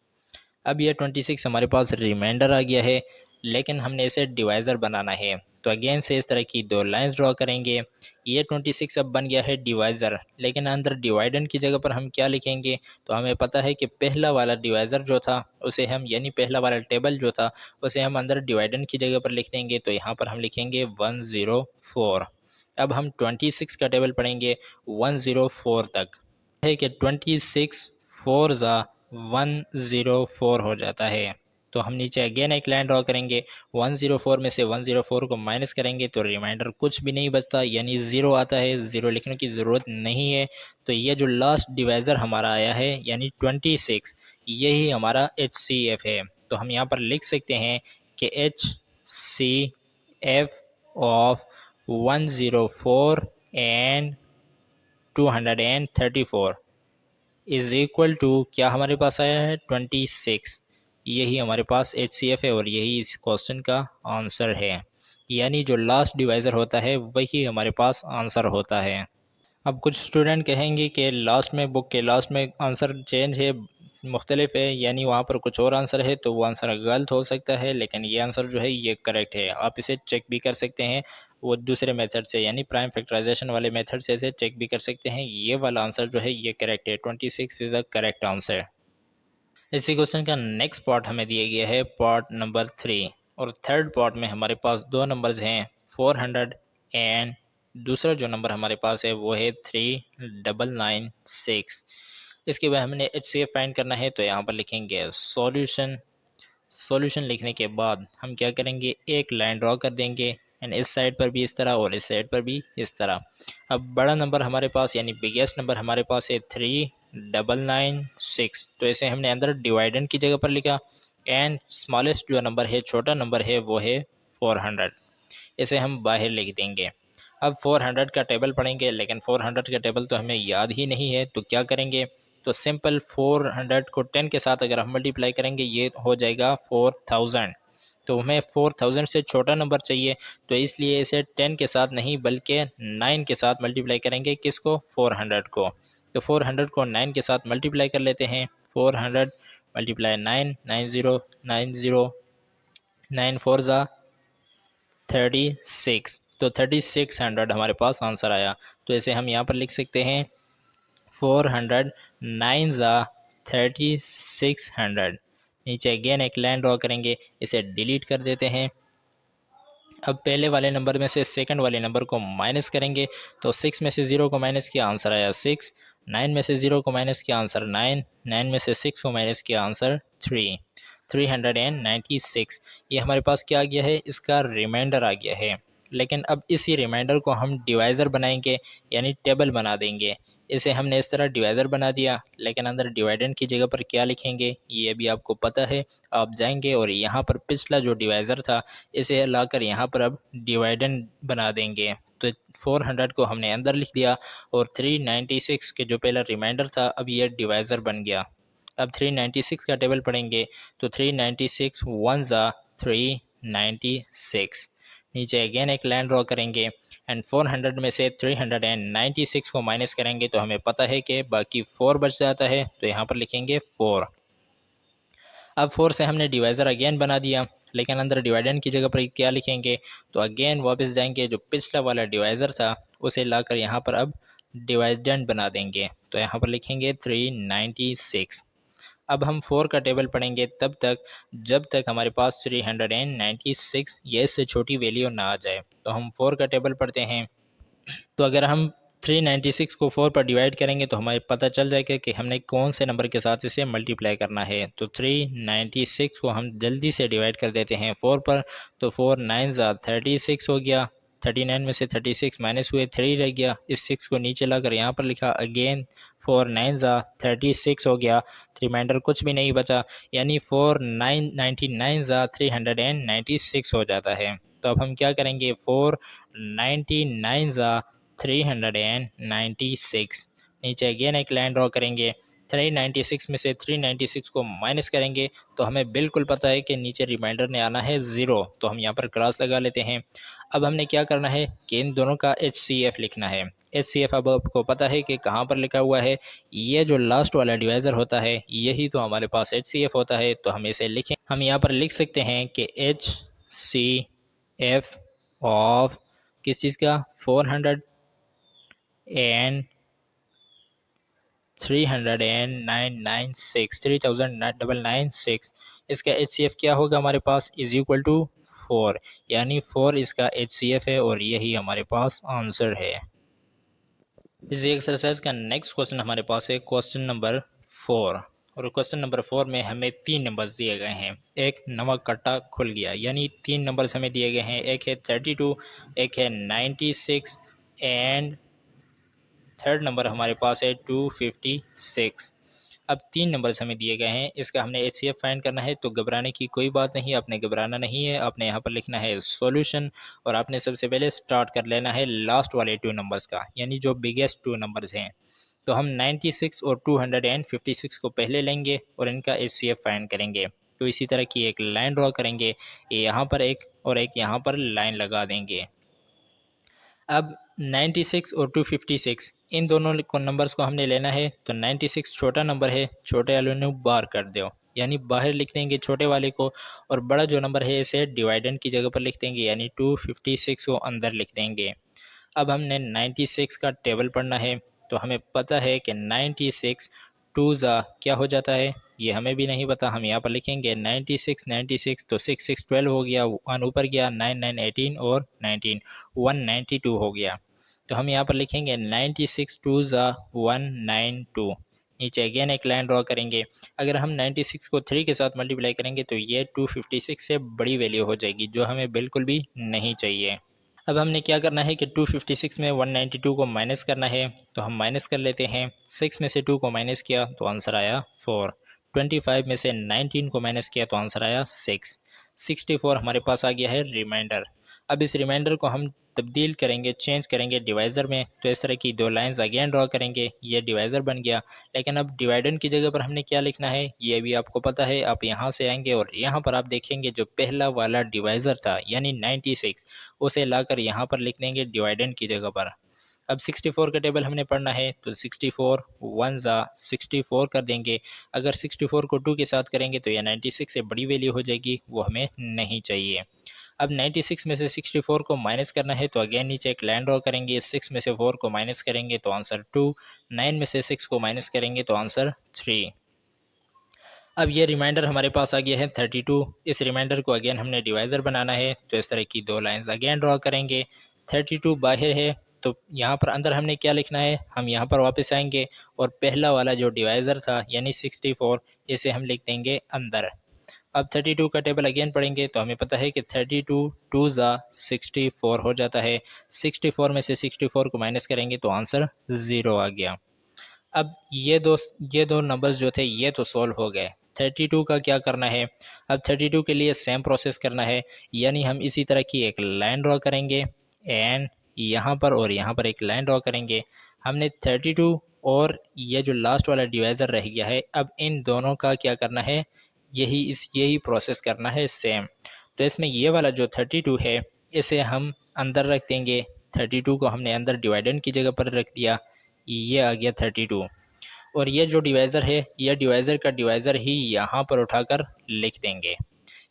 अब ये 26 हमारे पास रिमाइंडर आ गया है, लेकिन हमने इसे डिवाइज़र बनाना है। तो अगेन से इस तरह की दो लाइंस ड्रॉ करेंगे। ये 26 अब बन गया है डिवाइज़र, लेकिन अंदर डिवाइडेंड की जगह पर हम क्या लिखेंगे, तो हमें पता है कि पहला वाला डिवाइज़र जो था उसे हम, यानी पहला वाला टेबल जो था उसे हम अंदर डिवाइडेंड की जगह पर लिख देंगे। तो यहाँ पर हम लिखेंगे 104। अब हम 26 का टेबल पढ़ेंगे 104 तक, है कि 26 4 ज़ा 104 हो जाता है। तो हम नीचे अगेन एक लाइन ड्रॉ करेंगे, 104 में से 104 को माइनस करेंगे तो रिमाइंडर कुछ भी नहीं बचता, यानी ज़ीरो आता है। ज़ीरो लिखने की ज़रूरत नहीं है। तो ये जो लास्ट डिवाइज़र हमारा आया है यानी 26, यही हमारा HCF है। तो हम यहाँ पर लिख सकते हैं कि HCF of 104 and 234 is equal to, क्या हमारे पास आया है 26। यही हमारे पास HCF है और यही इस क्वेश्चन का आंसर है, यानी जो लास्ट डिवाइज़र होता है वही हमारे पास आंसर होता है। अब कुछ स्टूडेंट कहेंगे कि लास्ट में, बुक के लास्ट में आंसर चेंज है, मुख्तलिफ है, यानी वहाँ पर कुछ और आंसर है, तो वो आंसर गलत हो सकता है, लेकिन ये आंसर जो है ये करेक्ट है। आप इसे चेक भी कर सकते हैं वो दूसरे मेथड से, यानी प्राइम फैक्टराइजेशन वाले मेथड से इसे चेक भी कर सकते हैं। ये वाला आंसर जो है ये करेक्ट है, 26 इज़ द करेक्ट आंसर। इसी क्वेश्चन का नेक्स्ट पार्ट हमें दिया गया है पार्ट नंबर 3, और थर्ड पार्ट में हमारे पास दो नंबर्स हैं 400 एंड दूसरा जो नंबर हमारे पास है वो है 3996। इसके बाद हमने HCF फाइंड करना है। तो यहाँ पर लिखेंगे सॉल्यूशन। सॉल्यूशन लिखने के बाद हम क्या करेंगे, एक लाइन ड्रॉ कर देंगे, एंड इस साइड पर भी इस तरह और इस साइड पर भी इस तरह। अब बड़ा नंबर हमारे पास यानी बिगेस्ट नंबर हमारे पास है 3996, तो इसे हमने अंदर डिवाइडेंड की जगह पर लिखा। एंड स्मॉलेस्ट जो नंबर है, छोटा नंबर है, वो है 400, इसे हम बाहर लिख देंगे। अब 400 का टेबल पढ़ेंगे, लेकिन 400 का टेबल तो हमें याद ही नहीं है, तो क्या करेंगे, तो सिंपल 400 को 10 के साथ अगर हम मल्टीप्लाई करेंगे ये हो जाएगा 4000। तो हमें 4000 से छोटा नंबर चाहिए, तो इसलिए इसे 10 के साथ नहीं बल्कि 9 के साथ मल्टीप्लाई करेंगे। किसको, 400 को। तो 400 को 9 के साथ मल्टीप्लाई कर लेते हैं। 400 मल्टीप्लाई 9, 90 90, 9 4 ज़ा 36, तो 3600 हमारे पास आंसर आया। तो इसे हम यहाँ पर लिख सकते हैं 400 9 ज़ा 3600। नीचे अगेन एक लाइन ड्रॉ करेंगे, इसे डिलीट कर देते हैं। अब पहले वाले नंबर में से सेकंड वाले नंबर को माइनस करेंगे, तो 6 में से 0 को माइनस किया आंसर आया 6, 9 में से 0 को माइनस किया आंसर 9, 9 में से 6 को माइनस किया आंसर 3, 396। ये हमारे पास क्या आ गया है, इसका रिमाइंडर आ गया है। लेकिन अब इसी रिमाइंडर को हम डिवाइज़र बनाएंगे, यानी टेबल बना देंगे। इसे हमने इस तरह डिवाइज़र बना दिया, लेकिन अंदर डिवाइडेंड की जगह पर क्या लिखेंगे ये भी आपको पता है। आप जाएंगे और यहाँ पर पिछला जो डिवाइज़र था इसे लाकर यहाँ पर अब डिवाइडेंड बना देंगे। तो 400 को हमने अंदर लिख दिया और 396 के जो पहला रिमाइंडर था अब ये डिवाइज़र बन गया। अब 396 का टेबल पढ़ेंगे, तो 396 1 ज़ा 396। नीचे अगेन एक लाइन ड्रॉ करेंगे, एंड 400 में से 396 को माइनस करेंगे तो हमें पता है कि बाकी 4 बच जाता है, तो यहाँ पर लिखेंगे 4। अब 4 से हमने डिवाइज़र अगेन बना दिया, लेकिन अंदर डिवाइडेंड की जगह पर क्या लिखेंगे, तो अगेन वापस जाएंगे, जो पिछला वाला डिवाइज़र था उसे लाकर यहाँ पर अब डिवाइडेंड बना देंगे। तो यहाँ पर लिखेंगे 396। अब हम 4 का टेबल पढ़ेंगे तब तक जब तक हमारे पास 396 या इससे छोटी वैल्यू ना आ जाए। तो हम 4 का टेबल पढ़ते हैं। तो अगर हम 396 को 4 पर डिवाइड करेंगे तो हमें पता चल जाएगा कि हमने कौन से नंबर के साथ इसे मल्टीप्लाई करना है। तो 396 को हम जल्दी से डिवाइड कर देते हैं 4 पर। तो 4 9 ज़ा 36 हो गया। 39 में से 36 माइनस हुए 3 रह गया। इस 6 को नीचे लाकर यहाँ पर लिखा अगेन 4 9 ज़ा 36 हो गया। रिमाइंडर कुछ भी नहीं बचा, यानी 4 9 99 ज़ा 396 हो जाता है। तो अब हम क्या करेंगे, 4 99 ज़ा 396, नीचे अगेन एक लाइन ड्रॉ करेंगे। 396 में से 396 को माइनस करेंगे तो हमें बिल्कुल पता है कि नीचे रिमाइंडर ने आना है 0। तो हम यहाँ पर क्रॉस लगा लेते हैं। अब हमने क्या करना है कि इन दोनों का HCF लिखना है। HCF अब आपको पता है कि कहाँ पर लिखा हुआ है, ये जो लास्ट वाला डिवाइज़र होता है यही तो हमारे पास HCF होता है। तो हम इसे लिखें, हम यहाँ पर लिख सकते हैं कि HCF ऑफ किस चीज़ का, 400 एंड 396 इसका HCF क्या होगा हमारे पास, इज इक्वल टू 4, यानी 4 इसका HCF है और यही हमारे पास आंसर है। इसी एक्सरसाइज का नेक्स्ट क्वेश्चन हमारे पास है क्वेश्चन नंबर 4। और क्वेश्चन नंबर 4 में हमें 3 नंबर्स दिए गए हैं। एक नवा कट्टा खुल गया, यानी 3 नंबर्स हमें दिए गए हैं। एक है 32, एक है 96 एंड थर्ड नंबर हमारे पास है 256। अब 3 नंबर्स हमें दिए गए हैं, इसका हमने HCF फाइंड करना है। तो घबराने की कोई बात नहीं, आपने घबराना नहीं है। आपने यहाँ पर लिखना है सॉल्यूशन और आपने सबसे पहले स्टार्ट कर लेना है लास्ट वाले 2 नंबर्स का, यानी जो बिगेस्ट 2 नंबर्स हैं। तो हम 96 और 256 को पहले लेंगे और इनका HCF फाइंड करेंगे। तो इसी तरह की एक लाइन ड्रॉ करेंगे, यहाँ पर एक और एक यहाँ पर लाइन लगा देंगे। अब 96 और 256 इन दोनों को नंबर्स को हमने लेना है। तो 96 छोटा नंबर है, छोटे वाले ने बाहर कर दो, यानी बाहर लिख देंगे छोटे वाले को, और बड़ा जो नंबर है इसे डिवाइडेंड की जगह पर लिख देंगे, यानी 256 को अंदर लिख देंगे। अब हमने 96 का टेबल पढ़ना है। तो हमें पता है कि 96 टू ज़ा क्या हो जाता है, ये हमें भी नहीं पता। हम यहाँ पर लिखेंगे 96 तो 6 6 12 हो गया, 1 ऊपर गया, 9 9 18 और 19 192 हो गया। तो हम यहाँ पर लिखेंगे 96 टू ज़ा 192, नीचे अगेन एक लाइन ड्रॉ करेंगे। अगर हम 96 को 3 के साथ मल्टीप्लाई करेंगे तो ये 256 से बड़ी वैल्यू हो जाएगी, जो हमें बिल्कुल भी नहीं चाहिए। अब हमने क्या करना है कि 256 में 192 को माइनस करना है। तो हम माइनस कर लेते हैं। 6 में से 2 को माइनस किया तो आंसर आया 4। 25 में से 19 को माइनस किया तो आंसर आया 6। 64 हमारे पास आ गया है रिमाइंडर। अब इस रिमाइंडर को हम तब्दील करेंगे, चेंज करेंगे डिवाइज़र में। तो इस तरह की 2 लाइंस अगेन ड्रॉ करेंगे, ये डिवाइज़र बन गया। लेकिन अब डिवाइडेंड की जगह पर हमने क्या लिखना है ये भी आपको पता है। आप यहाँ से आएंगे और यहाँ पर आप देखेंगे जो पहला वाला डिवाइज़र था यानी 96, उसे लाकर यहाँ पर लिख देंगे डिवाइडेंड की जगह पर। अब 64 का टेबल हमने पढ़ना है। तो 64 1 ज़ा 64 कर देंगे। अगर 64 को 2 के साथ करेंगे तो यह 96 से बड़ी वैल्यू हो जाएगी, वो हमें नहीं चाहिए। अब 96 में से 64 को माइनस करना है। तो अगेन नीचे एक लाइन ड्रॉ करेंगे। 6 में से 4 को माइनस करेंगे तो आंसर 2। 9 में से 6 को माइनस करेंगे तो आंसर 3। अब ये रिमाइंडर हमारे पास आ गया है 32। इस रिमाइंडर को अगेन हमने डिवाइज़र बनाना है। तो इस तरह की 2 लाइंस अगेन ड्रॉ करेंगे। 32 बाहर है तो यहाँ पर अंदर हमने क्या लिखना है, हम यहाँ पर वापस आएंगे और पहला वाला जो डिवाइज़र था यानी 64, इसे हम लिख देंगे अंदर। अब 32 का टेबल अगेन पढ़ेंगे तो हमें पता है कि 32 टू ज़ा 64 हो जाता है। 64 में से 64 को माइनस करेंगे तो आंसर 0 आ गया। अब ये दो नंबर्स जो थे ये तो सॉल्व हो गए। 32 का क्या करना है, अब 32 के लिए सेम प्रोसेस करना है, यानी हम इसी तरह की एक लाइन ड्रॉ करेंगे एंड यहाँ पर और यहाँ पर एक लाइन ड्रॉ करेंगे। हमने 32 और ये जो लास्ट वाला डिवाइज़र रह गया है, अब इन दोनों का क्या करना है, यही प्रोसेस करना है सेम। तो इसमें ये वाला जो 32 है इसे हम अंदर रख देंगे। 32 को हमने अंदर डिवाइडेंड की जगह पर रख दिया, ये आ गया 32। और ये जो डिवाइज़र है यह डिवाइज़र का डिवाइज़र ही यहाँ पर उठाकर लिख देंगे,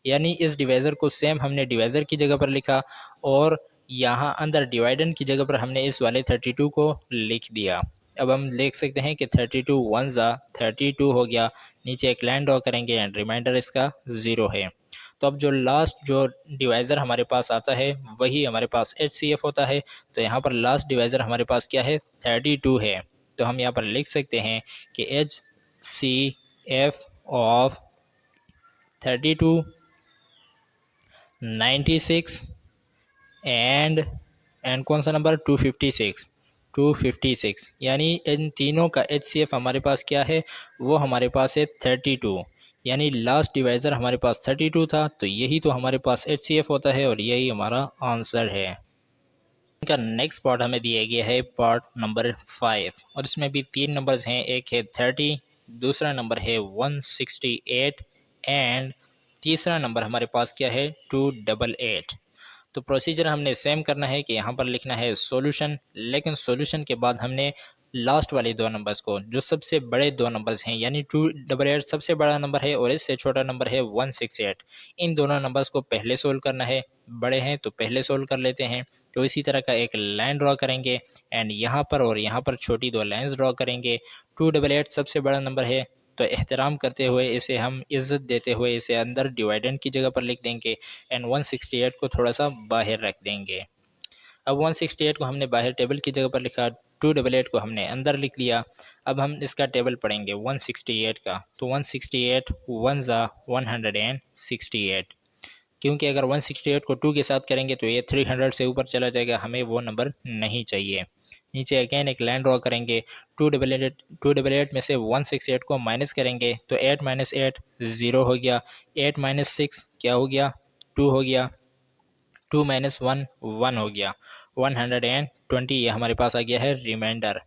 यानी इस डिवाइज़र को सेम हमने डिवाइज़र की जगह पर लिखा और यहाँ अंदर डिवाइडेंड की जगह पर हमने इस वाले 32 को लिख दिया। अब हम देख सकते हैं कि 32 वन ज़ा 32 हो गया, नीचे एक लाइन ड्रॉ करेंगे एंड रिमाइंडर इसका 0 है। तो अब जो लास्ट जो डिवाइज़र हमारे पास आता है वही हमारे पास HCF होता है। तो यहाँ पर लास्ट डिवाइज़र हमारे पास क्या है, 32 है। तो हम यहाँ पर लिख सकते हैं कि HCF ऑफ 32, 96 एंड कौन सा नंबर, 256, 256, यानी इन तीनों का HCF हमारे पास क्या है, वो हमारे पास है 32। यानी लास्ट डिवाइज़र हमारे पास 32 था, तो यही तो हमारे पास HCF होता है और यही हमारा आंसर है। इनका नेक्स्ट पार्ट हमें दिया गया है पार्ट नंबर 5 और इसमें भी 3 नंबर्स हैं, एक है 30, दूसरा नंबर है 168 एंड तीसरा नंबर हमारे पास क्या है 288। तो प्रोसीजर हमने सेम करना है कि यहाँ पर लिखना है सॉल्यूशन, लेकिन सॉल्यूशन के बाद हमने लास्ट वाले दो नंबर्स को, जो सबसे बड़े दो नंबर्स हैं, यानी 288 सबसे बड़ा नंबर है और इससे छोटा नंबर है 168, इन दोनों नंबर्स को पहले सोल्व करना है। बड़े हैं तो पहले सोल्व कर लेते हैं। तो इसी तरह का एक लाइन ड्रॉ करेंगे एंड यहाँ पर और यहाँ पर छोटी दो लाइन्स ड्रॉ करेंगे। 288 सबसे बड़ा नंबर है, तो एहतराम करते हुए इसे हम इज़्ज़त देते हुए इसे अंदर डिवाइडेंड की जगह पर लिख देंगे एंड 168 को थोड़ा सा बाहर रख देंगे। अब 168 को हमने बाहर टेबल की जगह पर लिखा, 288 को हमने अंदर लिख लिया। अब हम इसका टेबल पढ़ेंगे 168 का। तो 168 वन ज़ा 168, क्योंकि अगर 168 को 2 के साथ करेंगे तो ये 300 से ऊपर चला जाएगा, हमें वो नंबर नहीं चाहिए। नीचे अगेन एक लाइन ड्रॉ करेंगे, 288 में से 168 को माइनस करेंगे तो 8 माइनस 8 0 हो गया, 8 माइनस 6 क्या हो गया, 2 हो गया, 2 माइनस 1 1 हो गया, 120 ये हमारे पास आ गया है रिमाइंडर।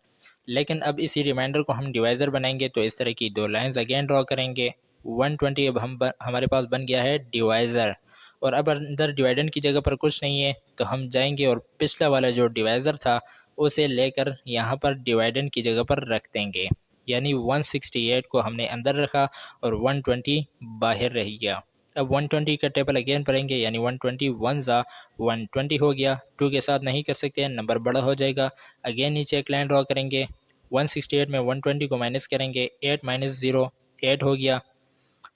लेकिन अब इसी रिमाइंडर को हम डिवाइज़र बनाएंगे तो इस तरह की दो लाइंस अगेन ड्रॉ करेंगे। 120 अब हमारे पास बन गया है डिवाइज़र, और अब अंदर डिवाइडेंड की जगह पर कुछ नहीं है तो हम जाएंगे और पिछला वाला जो डिवाइज़र था उसे लेकर यहाँ पर डिवाइडेंड की जगह पर रख देंगे। यानी 168 को हमने अंदर रखा और 120 बाहर रह गया। अब 120 का टेबल अगेन पढ़ेंगे, यानी 120 वन ज़ा 120 हो गया, 2 के साथ नहीं कर सकते, नंबर बड़ा हो जाएगा। अगेन नीचे एक लाइन ड्रॉ करेंगे, 168 में 120 को माइनस करेंगे, 8 माइनस 0 8 हो गया,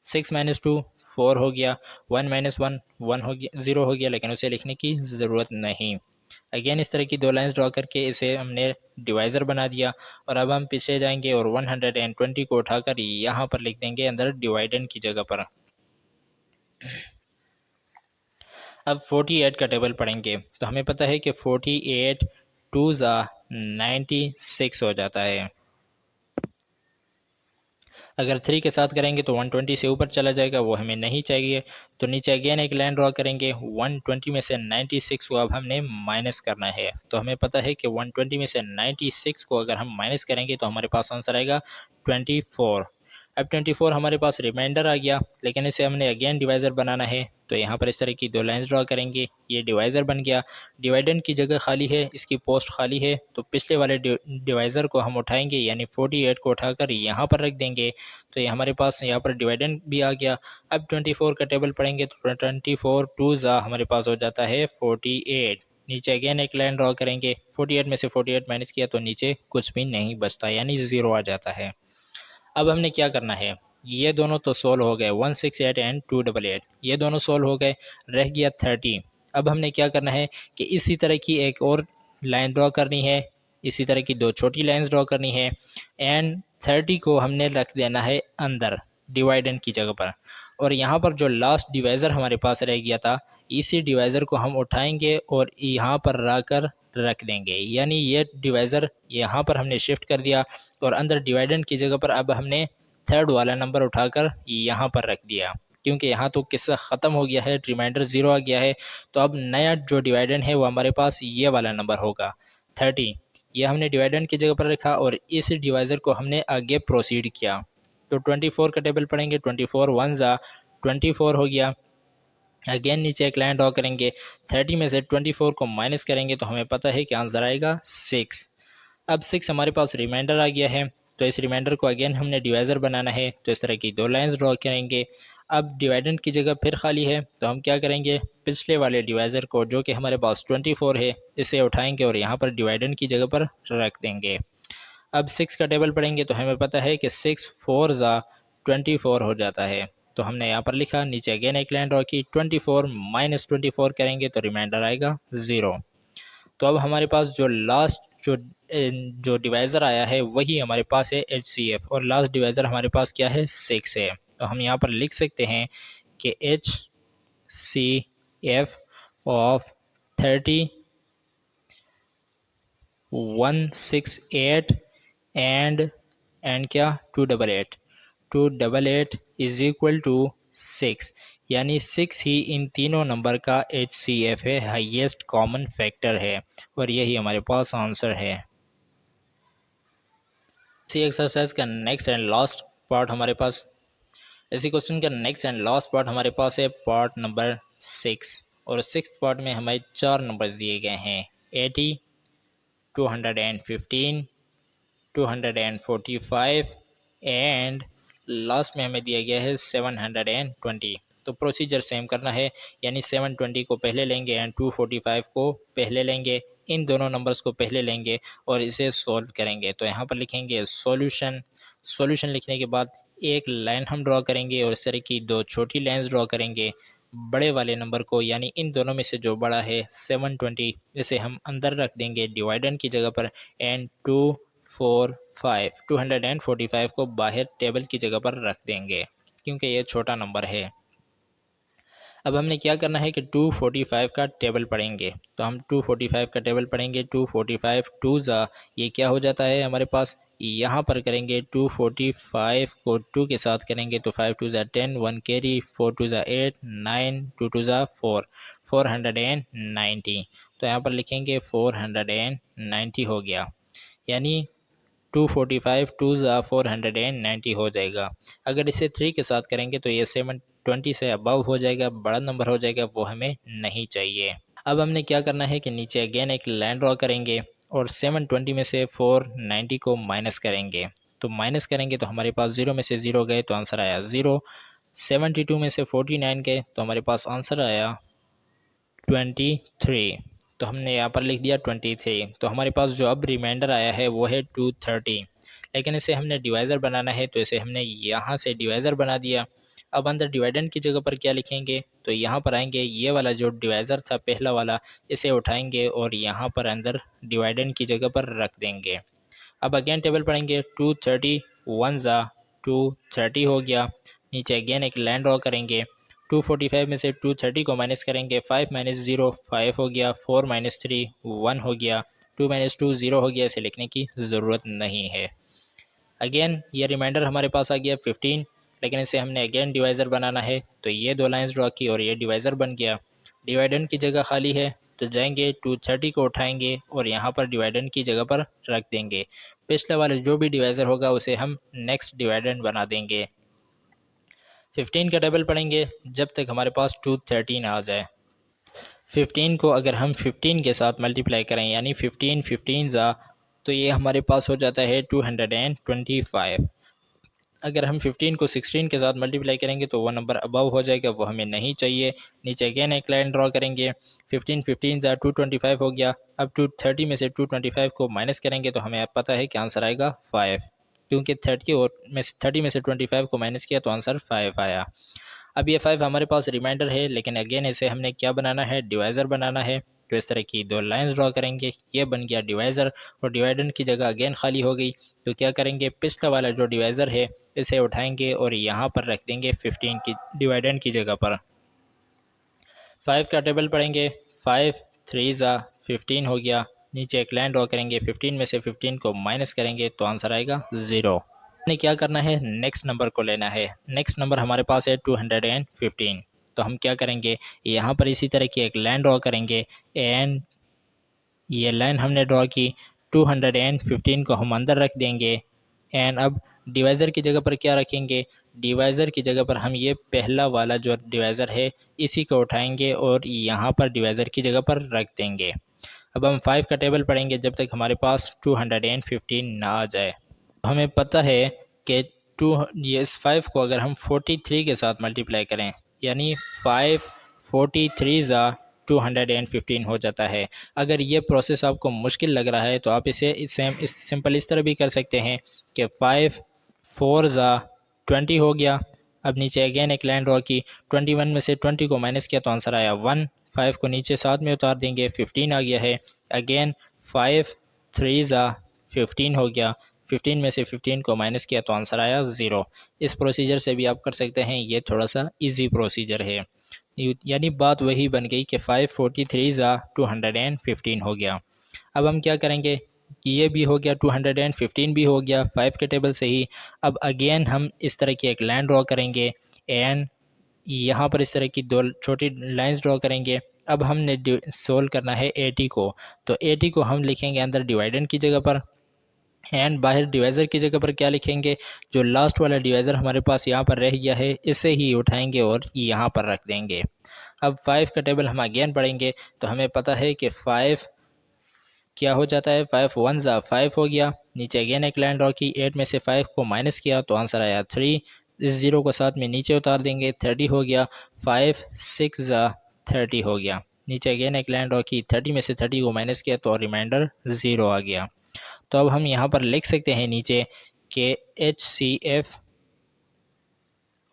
6 माइनस 2 4 हो गया, 1 माइनस 1 1 हो गया, 0 हो गया, लेकिन उसे लिखने की ज़रूरत नहीं। अगेन इस तरह की दो लाइंस ड्रॉ करके इसे हमने डिवाइज़र बना दिया और अब हम पीछे जाएंगे और 120 को उठाकर यहाँ पर लिख देंगे अंदर डिवाइडेंड की जगह पर। अब 48 का टेबल पढ़ेंगे तो हमें पता है कि 48 2 ज़ा 96 हो जाता है। अगर 3 के साथ करेंगे तो 120 से ऊपर चला जाएगा, वो हमें नहीं चाहिए। तो नीचे अगेन एक लाइन ड्रॉ करेंगे, 120 में से 96 को अब हमने माइनस करना है। तो हमें पता है कि 120 में से 96 को अगर हम माइनस करेंगे तो हमारे पास आंसर आएगा 24। अब 24 हमारे पास रिमाइंडर आ गया, लेकिन इसे हमने अगेन डिवाइज़र बनाना है। तो यहाँ पर इस तरह की दो लाइंस ड्रॉ करेंगे, ये डिवाइज़र बन गया। डिवाइडेंड की जगह खाली है, इसकी पोस्ट खाली है, तो पिछले वाले डिवाइज़र को हम उठाएंगे, यानी 48 को उठाकर यहाँ पर रख देंगे। तो ये हमारे पास यहाँ पर डिवाइडेंड भी आ गया। अब 24 का टेबल पढ़ेंगे तो 24 2 ज़ा हमारे पास हो जाता है 48। नीचे अगेन एक लाइन ड्रॉ करेंगे, 48 में से 48 माइनस किया तो नीचे कुछ भी नहीं बचता, यानी 0 आ जाता है। अब हमने क्या करना है, ये दोनों तो सोल्व हो गए, 168 एंड 288 ये दोनों सोल्व हो गए, रह गया 30। अब हमने क्या करना है कि इसी तरह की एक और लाइन ड्रॉ करनी है, इसी तरह की दो छोटी लाइंस ड्रॉ करनी है एंड 30 को हमने रख देना है अंदर डिवाइडेंड की जगह पर। और यहाँ पर जो लास्ट डिवाइज़र हमारे पास रह गया था, इसी डिवाइज़र को हम उठाएंगे और यहाँ पर लाकर रख देंगे, यानी ये डिवाइज़र यहाँ पर हमने शिफ्ट कर दिया और अंदर डिवाइडेंड की जगह पर अब हमने थर्ड वाला नंबर उठाकर यहाँ पर रख दिया, क्योंकि यहाँ तो किस्सा ख़त्म हो गया है, रिमाइंडर 0 आ गया है। तो अब नया जो डिवाइडेंड है वो हमारे पास ये वाला नंबर होगा 30। ये हमने डिवाइडेंड की जगह पर रखा और इस डिवाइज़र को हमने आगे प्रोसीड किया। तो 24 का टेबल पढ़ेंगे, 24 वन ज़ा 24 हो गया। अगेन नीचे एक लाइन ड्रॉ करेंगे, 30 में से 24 को माइनस करेंगे तो हमें पता है कि आंसर आएगा 6। अब 6 हमारे पास रिमाइंडर आ गया है, तो इस रिमाइंडर को अगेन हमने डिवाइज़र बनाना है। तो इस तरह की दो लाइंस ड्रॉ करेंगे। अब डिवाइडेंड की जगह फिर खाली है, तो हम क्या करेंगे, पिछले वाले डिवाइज़र को जो कि हमारे पास 24 है, इसे उठाएंगे और यहाँ पर डिवाइडेंड की जगह पर रख देंगे। अब 6 का टेबल पढ़ेंगे तो हमें पता है कि 6 4 ज़ा 24 हो जाता है। तो हमने यहाँ पर लिखा, नीचे अगेन एक लाइन ड्रॉ की, 24 माइनस 24 करेंगे तो रिमाइंडर आएगा 0। तो अब हमारे पास जो लास्ट जो डिवाइज़र आया है वही हमारे पास है HCF, और लास्ट डिवाइज़र हमारे पास क्या है 6 है। तो हम यहाँ पर लिख सकते हैं कि HCF ऑफ 30 168 एंड क्या 288, 288 इज इक्वल टू 6, यानी 6 ही इन तीनों नंबर का HCF है, हाईएस्ट कॉमन फैक्टर है, और यही हमारे पास आंसर है। इसी एक्सरसाइज का नेक्स्ट एंड लास्ट पार्ट हमारे पास इसी क्वेश्चन का नेक्स्ट एंड लास्ट पार्ट हमारे पास है पार्ट नंबर 6, और 6 पार्ट में हमें 4 नंबर्स दिए गए हैं, 80, 215, 245 एंड लास्ट में हमें दिया गया है 720। तो प्रोसीजर सेम करना है, यानी 720 को पहले लेंगे एंड 245 को पहले लेंगे, इन दोनों नंबर्स को पहले लेंगे और इसे सॉल्व करेंगे। तो यहाँ पर लिखेंगे सॉल्यूशन। सॉल्यूशन लिखने के बाद एक लाइन हम ड्रॉ करेंगे और इस तरह की दो छोटी लाइंस ड्रॉ करेंगे। बड़े वाले नंबर को, यानी इन दोनों में से जो बड़ा है 720, इसे हम अंदर रख देंगे डिवाइडेंड की जगह पर, एंड 245 को बाहर टेबल की जगह पर रख देंगे क्योंकि ये छोटा नंबर है। अब हमने क्या करना है कि 245 का टेबल पढ़ेंगे। तो हम 245 का टेबल पढ़ेंगे। 245 टू ज़ा, ये क्या हो जाता है हमारे पास, यहाँ पर करेंगे 245 को 2 के साथ करेंगे तो 5 टू ज़ा 10, 1 कैरी, 4 टू ज़ा 8, 9, 2 टू ज़ा 4, 490। तो यहाँ पर लिखेंगे 490 हो गया, यानी 245 टू ज़ा 490 हो जाएगा। अगर इसे 3 के साथ करेंगे तो ये 720 से अबव हो जाएगा, बड़ा नंबर हो जाएगा, वो हमें नहीं चाहिए। अब हमने क्या करना है कि नीचे अगेन एक लाइन ड्रॉ करेंगे और 720 में से 490 को माइनस करेंगे। तो माइनस करेंगे तो हमारे पास 0 में से 0 गए तो आंसर आया 0। 72 में से 49 गए तो हमारे पास आंसर आया 23। तो हमने यहाँ पर लिख दिया 23। तो हमारे पास जो अब रिमाइंडर आया है वो है 230, लेकिन इसे हमने डिवाइज़र बनाना है तो इसे हमने यहाँ से डिवाइज़र बना दिया। अब अंदर डिवाइडेंड की जगह पर क्या लिखेंगे, तो यहाँ पर आएंगे, ये वाला जो डिवाइज़र था पहला वाला, इसे उठाएंगे और यहाँ पर अंदर डिवाइडेंड की जगह पर रख देंगे। अब अगेन टेबल पढ़ेंगे, 230 1 ज़ा 230 हो गया। नीचे अगेन एक लाइन ड्रॉ करेंगे, 245 में से 230 को माइनस करेंगे, 5 माइनस 0 5 हो गया, 4 माइनस 3 1 हो गया, 2 माइनस 2 0 हो गया, इसे लिखने की ज़रूरत नहीं है। अगेन ये रिमाइंडर हमारे पास आ गया 15, लेकिन इसे हमने अगेन डिवाइज़र बनाना है तो ये दो लाइंस ड्रॉ की और ये डिवाइज़र बन गया। डिवाइडेंड की जगह खाली है तो जाएंगे 230 को उठाएंगे और यहाँ पर डिवाइडेंड की जगह पर रख देंगे। पिछले वाले जो भी डिवाइज़र होगा उसे हम नेक्स्ट डिवाइडेंड बना देंगे। 15 का टेबल पढ़ेंगे जब तक हमारे पास 213 आ जाए। 15 को अगर हम 15 के साथ मल्टीप्लाई करें, यानी 15 15 ज़ा, तो ये हमारे पास हो जाता है 225। अगर हम 15 को 16 के साथ मल्टीप्लाई करेंगे तो वो नंबर अबव हो जाएगा, वो हमें नहीं चाहिए। नीचे अगेन एक लाइन ड्रॉ करेंगे, 15 15 ज़ा 225 हो गया। अब 230 में से 225 को माइनस करेंगे तो हमें अब पता है कि आंसर आएगा 5, क्योंकि 30 में से 25 को माइनस किया तो आंसर 5 आया। अब ये 5 हमारे पास रिमाइंडर है, लेकिन अगेन इसे हमने क्या बनाना है, डिवाइज़र बनाना है। तो इस तरह की दो लाइंस ड्रॉ करेंगे, ये बन गया डिवाइज़र और डिवाइडेंड की जगह अगेन खाली हो गई। तो क्या करेंगे, पिछला वाला जो डिवाइज़र है इसे उठाएंगे और यहाँ पर रख देंगे 15 की डिवाइडेंड की जगह पर। 5 का टेबल पढ़ेंगे, 5 3 ज़ा 15 हो गया। नीचे एक लाइन ड्रॉ करेंगे, 15 में से 15 को माइनस करेंगे तो आंसर आएगा 0। ने क्या करना है, नेक्स्ट नंबर को लेना है। नेक्स्ट नंबर हमारे पास है 215। तो हम क्या करेंगे, यहाँ पर इसी तरह की एक लाइन ड्रॉ करेंगे एंड ये लाइन हमने ड्रॉ की, 215 को हम अंदर रख देंगे। एंड अब डिवाइज़र की जगह पर क्या रखेंगे, डिवाइज़र की जगह पर हम ये पहला वाला जो डिवाइज़र है इसी को उठाएंगे और यहाँ पर डिवाइज़र की जगह पर रख देंगे। अब हम 5 का टेबल पढ़ेंगे जब तक हमारे पास 215 ना आ जाए। हमें पता है कि इस 5 को अगर हम 43 के साथ मल्टीप्लाई करें, यानी 5 43 ज़ा 215 हो जाता है। अगर ये प्रोसेस आपको मुश्किल लग रहा है तो आप इसे इस सिंपल इस तरह भी कर सकते हैं कि 5 4 ज़ा 20 हो गया। अब नीचे अगेन एक लाइन ड्रॉ की, 21 में से 20 को माइनस किया तो आंसर आया 1। 5 को नीचे साथ में उतार देंगे, 15 आ गया है। अगेन 5 3 ज़ा 15 हो गया, 15 में से 15 को माइनस किया तो आंसर आया 0। इस प्रोसीजर से भी आप कर सकते हैं, ये थोड़ा सा इजी प्रोसीजर है। यानी बात वही बन गई कि 543 ज़ा 215 हो गया। अब हम क्या करेंगे कि ये भी हो गया, 215 भी हो गया 5 के टेबल से ही। अब अगेन हम इस तरह की एक लाइन ड्रॉ करेंगे एंड यहाँ पर इस तरह की दो छोटी लाइंस ड्रॉ करेंगे। अब हमने सोल्व करना है 80 को, तो 80 को हम लिखेंगे अंदर डिवाइडेंड की जगह पर एंड बाहर डिवाइज़र की जगह पर क्या लिखेंगे, जो लास्ट वाला डिवाइज़र हमारे पास यहाँ पर रह गया है इसे ही उठाएंगे और यहाँ पर रख देंगे। अब 5 का टेबल हम अगेन पढ़ेंगे तो हमें पता है कि 5 क्या हो जाता है, 5 1 ज़ा 5 हो गया। नीचे अगेन एक लाइन ड्रॉ की, 8 में से 5 को माइनस किया तो आंसर आया 3। इस ज़ीरो को साथ में नीचे उतार देंगे, 30 हो गया। 5 6 ज़ा 30 हो गया। नीचे अगेन एक लाइन ड्रॉ की, 30 में से 30 को माइनस किया तो रिमाइंडर 0 आ गया। तो अब हम यहाँ पर लिख सकते हैं नीचे कि HCF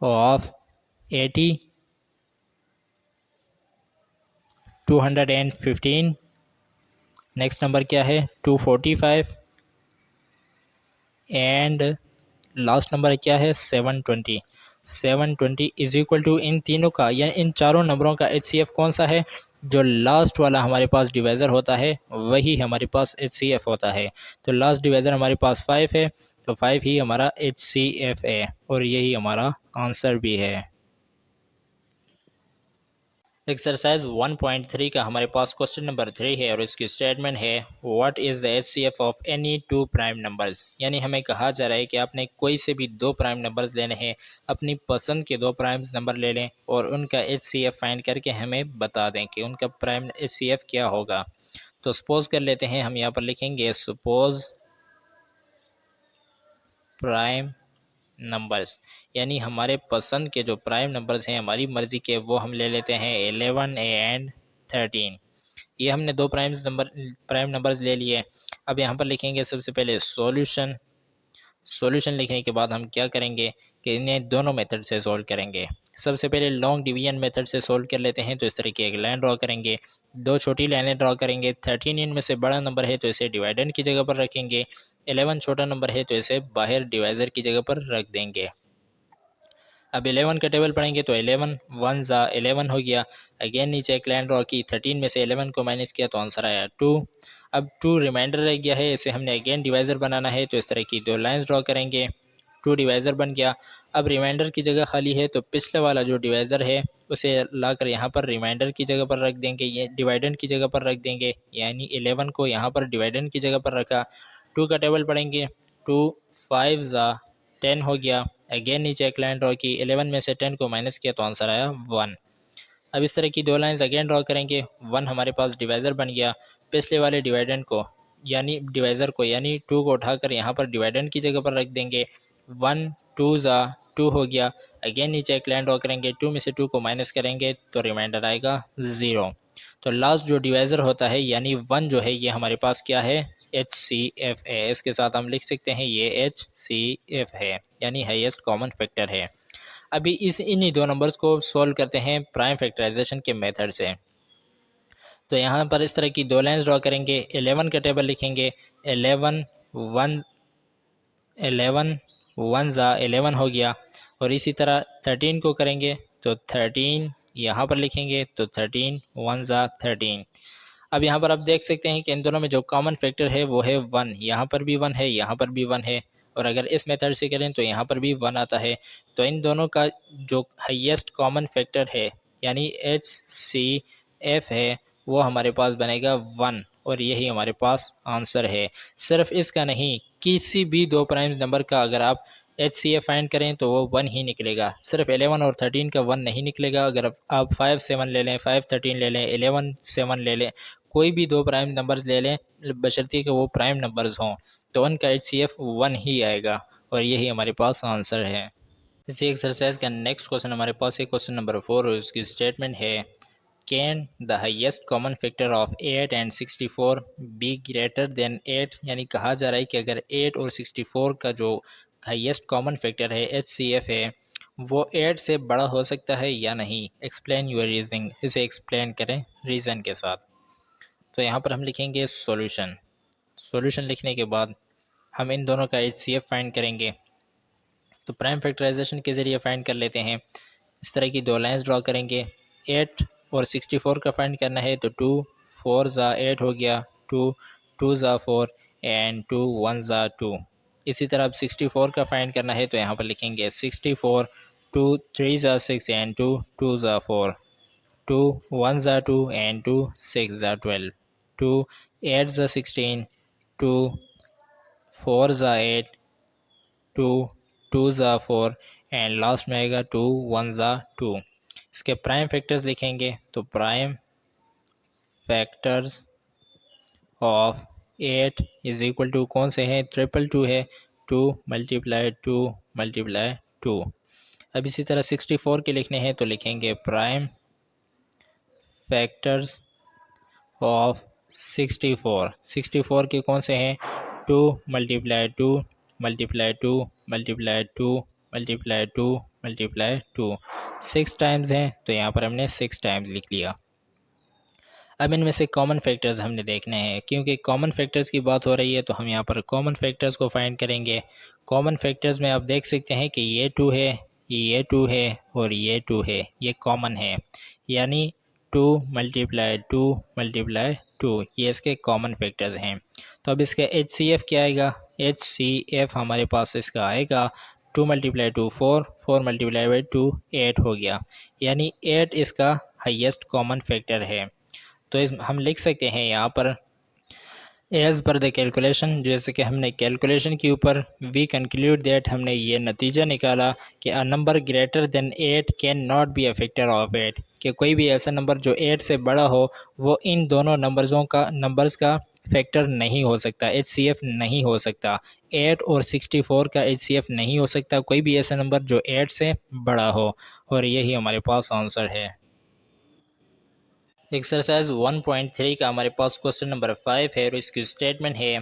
ऑफ 80 215, नेक्स्ट नंबर क्या है 245 एंड लास्ट नंबर क्या है 720। 720 इज इक्वल टू इन तीनों का या इन चारों नंबरों का HCF कौन सा है, जो लास्ट वाला हमारे पास डिवाइज़र होता है वही हमारे पास HCF होता है। तो लास्ट डिवाइज़र हमारे पास 5 है, तो 5 ही हमारा HCF है और यही हमारा आंसर भी है। एक्सरसाइज 1.3 का हमारे पास क्वेश्चन नंबर 3 है और इसकी स्टेटमेंट है what is the HCF of any two prime numbers. यानी हमें कहा जा रहा है कि आपने कोई से भी दो प्राइम नंबर्स लेने हैं, अपनी पसंद के दो प्राइम नंबर ले लें और उनका HCF फाइंड करके हमें बता दें कि उनका प्राइम HCF क्या होगा। तो सपोज कर लेते हैं, हम यहाँ पर लिखेंगे सपोज प्राइम नंबर्स, यानी हमारे पसंद के जो प्राइम नंबर्स हैं हमारी मर्ज़ी के, वो हम ले लेते हैं 11 एंड 13। ये हमने दो प्राइम नंबर्स ले लिए। अब यहाँ पर लिखेंगे सबसे पहले सॉल्यूशन। सॉल्यूशन लिखने के बाद हम क्या करेंगे कि इन्हें दोनों मेथड से सॉल्व करेंगे। सबसे पहले लॉन्ग डिवीजन मेथड से सॉल्व कर लेते हैं, तो इस तरह की एक लाइन ड्रॉ करेंगे, दो छोटी लाइनें ड्रॉ करेंगे। 13 इनमें से बड़ा नंबर है तो इसे डिवाइडेंड की जगह पर रखेंगे, 11 छोटा नंबर है तो इसे बाहर डिवाइज़र की जगह पर रख देंगे। अब 11 का टेबल पढ़ेंगे तो 11 1 ज़ा 11 हो गया। अगेन नीचे एक लाइन ड्रॉ की, 13 में से 11 को माइनस किया तो आंसर आया 2। अब 2 रिमाइंडर रह गया है, इसे हमने अगेन डिवाइज़र बनाना है तो इस तरह की दो लाइंस ड्रॉ करेंगे, 2 डिवाइज़र बन गया। अब रिमाइंडर की जगह खाली है तो पिछले वाला जो डिवाइज़र है उसे लाकर यहाँ पर रिमाइंडर की जगह पर रख देंगे, ये डिवाइडेंड की जगह पर रख देंगे, यानी 11 को यहाँ पर डिवाइडेंड की जगह पर रखा। 2 का टेबल पढ़ेंगे, 2 5 ज़ा 10 हो गया। अगेन नीचे एक लाइन ड्रॉ की, 11 में से 10 को माइनस किया तो आंसर आया 1। अब इस तरह की दो लाइंस अगेन ड्रॉ करेंगे, 1 हमारे पास डिवाइज़र बन गया, पिछले वाले डिवाइडेंड को यानी डिवाइज़र को यानी 2 को उठाकर यहाँ पर डिवाइडेंड की जगह पर रख देंगे। 1 2 ज़ा 2 हो गया। अगेन नीचे एक लाइन ड्रॉ करेंगे, 2 में से 2 को माइनस करेंगे तो रिमाइंडर आएगा 0। तो लास्ट जो डिवाइज़र होता है यानी 1 जो है ये हमारे पास क्या है HCF है। इसके साथ हम लिख सकते हैं ये HCF है यानी हाईएस्ट कॉमन फैक्टर है। अभी इन्हीं दो नंबर्स को सॉल्व करते हैं प्राइम फैक्टराइजेशन के मेथड से। तो यहाँ पर इस तरह की दो लाइंस ड्रॉ करेंगे, 11 का टेबल लिखेंगे, 11 1 ज़ा 11 हो गया। और इसी तरह 13 को करेंगे तो 13 यहाँ पर लिखेंगे तो 13 1 ज़ा 13। अब यहाँ पर आप देख सकते हैं कि इन दोनों में जो कॉमन फैक्टर है वो है 1, यहाँ पर भी 1 है, यहाँ पर भी 1 है। और अगर इस मेथड से करें तो यहाँ पर भी 1 आता है। तो इन दोनों का जो हाईएस्ट कॉमन फैक्टर है यानी HCF है वो हमारे पास बनेगा 1 और यही हमारे पास आंसर है। सिर्फ इसका नहीं, किसी भी दो प्राइम नंबर का अगर आप HCF फाइंड करें तो वो 1 ही निकलेगा, सिर्फ 11 और 13 का 1 नहीं निकलेगा। अगर आप 5 7 ले लें, 5 13 ले लें, 11 7 ले लें, कोई भी दो प्राइम नंबर्स ले लें बशर्ते कि वो प्राइम नंबर्स हों, तो उनका HCF 1 ही आएगा और यही हमारे पास आंसर है। इसी एक्सरसाइज का नेक्स्ट क्वेश्चन हमारे पास है क्वेश्चन नंबर 4 और उसकी स्टेटमेंट है can the highest common factor of 8 and 64 be greater than 8, यानी कहा जा रहा है कि अगर 8 और 64 का जो हाईएस्ट कॉमन फैक्टर है HCF है वो 8 से बड़ा हो सकता है या नहीं। एक्सप्लेन योर रीजनिंग, इसे एक्सप्लेन करें रीज़न के साथ। तो यहाँ पर हम लिखेंगे सॉल्यूशन। सॉल्यूशन लिखने के बाद हम इन दोनों का HCF फाइंड करेंगे। तो प्राइम फैक्टराइजेशन के ज़रिए फाइंड कर लेते हैं। इस तरह की दो लाइंस ड्रॉ करेंगे। 8 और 64 का फाइंड करना है तो 2 4 ज़ा 8 हो गया, 2 2 ज़ा 4 एंड 2 1 ज़ा 2। इसी तरह अब 64 का फाइंड करना है तो यहाँ पर लिखेंगे 64, 2 3 ज़ा 6 एंड 2 2 ज़ा 4, 2 1 ज़ा 2 एंड 2 6 ज़ा 12, 2 8 ज़ा 16, 2 4 ज़ा 8, 2 2 ज़ा 4 एंड लास्ट में आएगा 2 1 ज़ा 2। इसके प्राइम फैक्टर्स लिखेंगे तो prime factors of 8 is equal to कौन से हैं, 222 है, 2 मल्टीप्लाई 2 मल्टीप्लाई 2। अब इसी तरह 64 के लिखने हैं तो लिखेंगे प्राइम फैक्टर्स ऑफ 64। 64 के कौन से हैं, 2 multiply 2 multiply 2 multiply 2 multiply 2 multiply 2। 6 times हैं तो यहाँ पर हमने 6 टाइम्स लिख लिया। अब इनमें से कॉमन फैक्टर्स हमने देखने हैं, क्योंकि कॉमन फैक्टर्स की बात हो रही है तो हम यहाँ पर कॉमन फैक्टर्स को फाइंड करेंगे। कॉमन फैक्टर्स में आप देख सकते हैं कि ये 2 है, ये 2 है और ये 2 है, ये कॉमन है, यानी 2 मल्टीप्लाई 2 मल्टीप्लाई 2, ये इसके कॉमन फैक्टर्स हैं। तो अब इसका HCF क्या आएगा, HCF हमारे पास इसका आएगा 2 मल्टीप्लाई 2 4, 4 मल्टीप्लाई बाई 2 8 हो गया, यानी 8 इसका हाईएस्ट कॉमन फैक्टर है। तो इस हम लिख सकते हैं यहाँ पर एज पर द कैलकुलेशन, जैसे कि हमने कैलकुलेशन के ऊपर वी कंक्लूड दैट, हमने ये नतीजा निकाला कि a number greater than 8 can not be a factor of 8, कि कोई भी ऐसा नंबर जो 8 से बड़ा हो वो इन दोनों नंबर्स का फैक्टर नहीं हो सकता, HCF नहीं हो सकता। 8 और 64 का HCF नहीं हो सकता, कोई भी ऐसा नंबर जो 8 से बड़ा हो, और यही हमारे पास आंसर है। एक्सरसाइज 1.3 का हमारे पास क्वेश्चन नंबर 5 है और इसकी स्टेटमेंट है